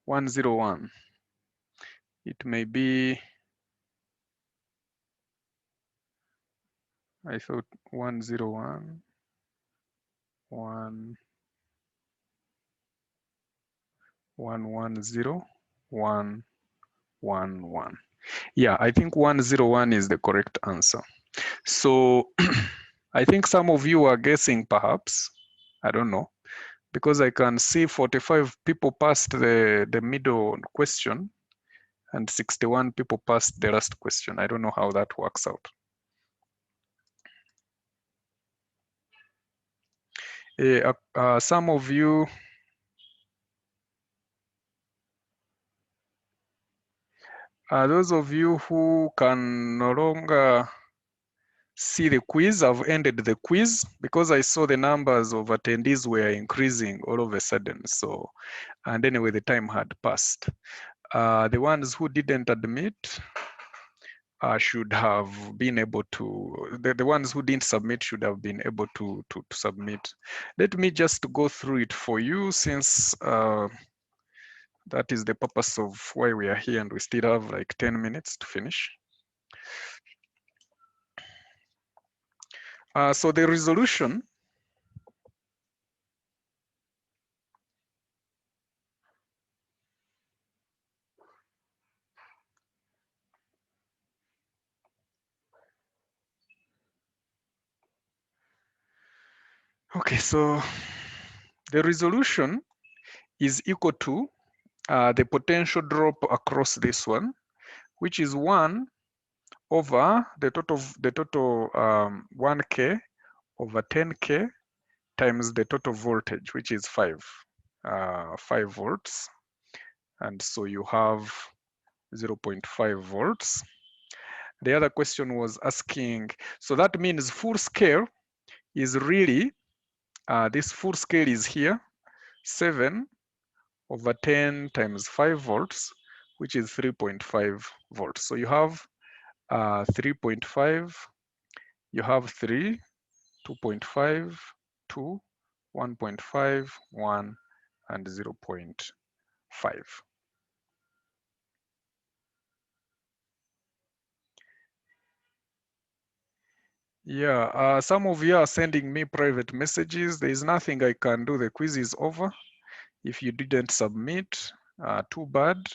101. It may be, I thought 101, 110, 111. Yeah, I think 101 is the correct answer. So I think some of you are guessing perhaps, I don't know, because I can see 45 people passed the middle question and 61 people passed the last question. I don't know how that works out. Some of you, those of you who can no longer see the quiz, I've ended the quiz because I saw the numbers of attendees were increasing all of a sudden. So, and anyway, the time had passed. The ones who didn't admit should have been able to, the ones who didn't submit should have been able to submit. Let me just go through it for you since that is the purpose of why we are here and we still have like 10 minutes to finish. So the resolution okay, so the resolution is equal to the potential drop across this one, which is 1 over the total 1K over 10K times the total voltage, which is 5 volts. And so you have 0.5 volts. The other question was asking, so that means full scale is really, this full scale is here, 7 over 10 times 5 volts, which is 3.5 volts. So you have 3.5, you have 3, 2.5, 2, 1.5, 1, and 0.5. Yeah, some of you are sending me private messages. There is nothing I can do. The quiz is over. If you didn't submit, too bad.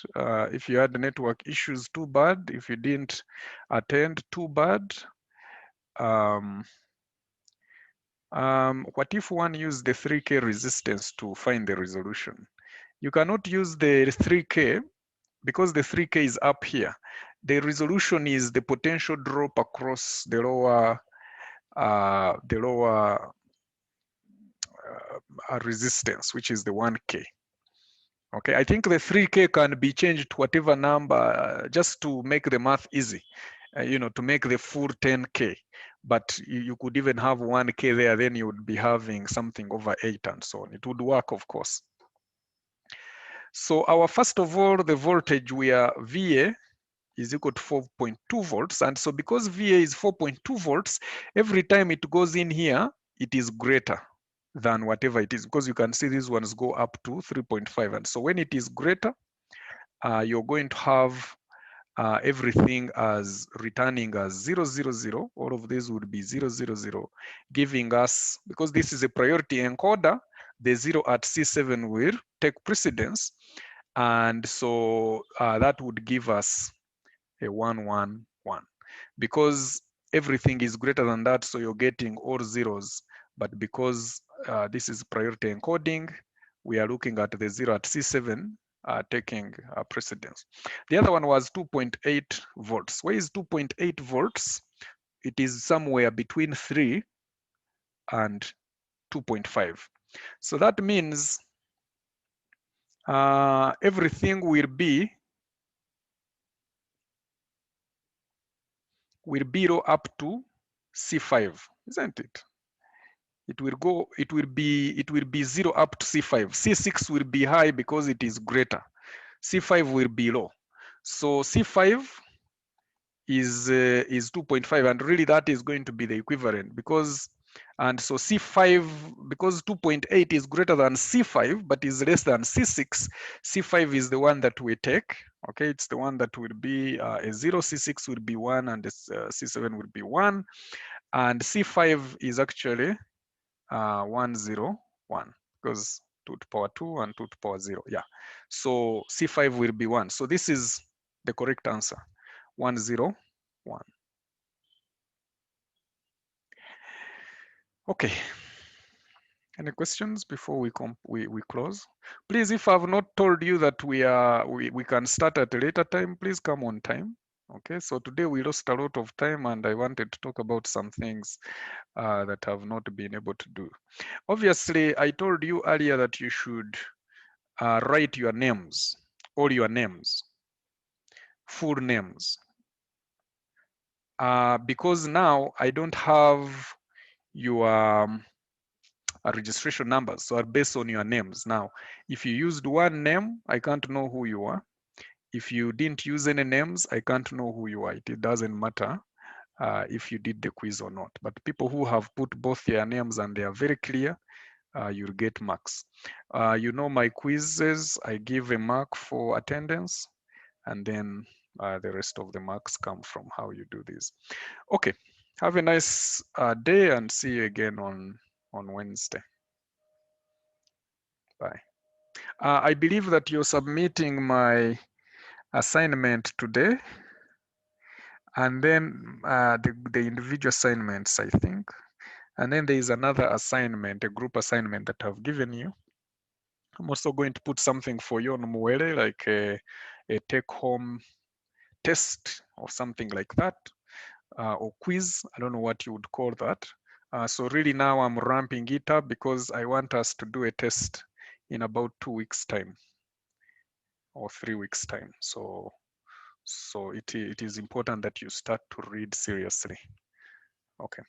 If you had network issues, too bad. If you didn't attend, too bad. What if one used the 3K resistance to find the resolution? You cannot use the 3K because the 3K is up here. The resolution is the potential drop across the lower resistance, which is the 1K. Okay, I think the 3K can be changed to whatever number just to make the math easy, you know, to make the full 10K. But you could even have 1K there, then you would be having something over 8 and so on. It would work, of course. So our first of all, the voltage we are VA is equal to 4.2 volts. And so because VA is 4.2 volts, every time it goes in here, it is greater than whatever it is, because you can see these ones go up to 3.5. And so when it is greater, you're going to have everything as returning as 000. All of these would be 000, giving us, because this is a priority encoder, the 0 at C7 will take precedence. And so that would give us a 111, because everything is greater than that, so you're getting all zeros. But because this is priority encoding, we are looking at the 0 at C7 taking precedence. The other one was 2.8 volts. Where is 2.8 volts? It is somewhere between 3 and 2.5. So that means everything will be low up to C5, isn't it? It will be 0 up to C5. C6 will be high because it is greater. C5 will be low. So C5 is 2.5, and really that is going to be the equivalent, because, and so C5, because 2.8 is greater than C5 but is less than C6, C5 is the one that we take. Okay, it's the one that will be a 0, C6 will be 1, and C7 will be 1, and C5 is actually 101, because 2 to the power 2 and 2 to the power 0. Yeah, so C5 will be 1. So this is the correct answer, 101. Okay. Any questions before we close? Please, if I've not told you that we can start at a later time, please come on time. Okay, so today we lost a lot of time, and I wanted to talk about some things that I've not been able to do. Obviously, I told you earlier that you should write your names, all your names, full names. Because now I don't have your registration numbers, so are based on your names. Now, if you used one name, I can't know who you are. If you didn't use any names, I can't know who you are. It doesn't matter if you did the quiz or not. But people who have put both their names and they are very clear, you'll get marks. You know, my quizzes, I give a mark for attendance, and then the rest of the marks come from how you do this. Okay, have a nice day, and see you again on Wednesday. Bye. I believe that you're submitting my assignment today, and then the individual assignments, I think. And then there is another assignment, a group assignment that I've given you. I'm also going to put something for you on Muele, like a take-home test or something like that, or quiz. I don't know what you would call that. So really now I'm ramping it up because I want us to do a test in about 2 weeks' time or 3 weeks' time. So it is important that you start to read seriously. Okay.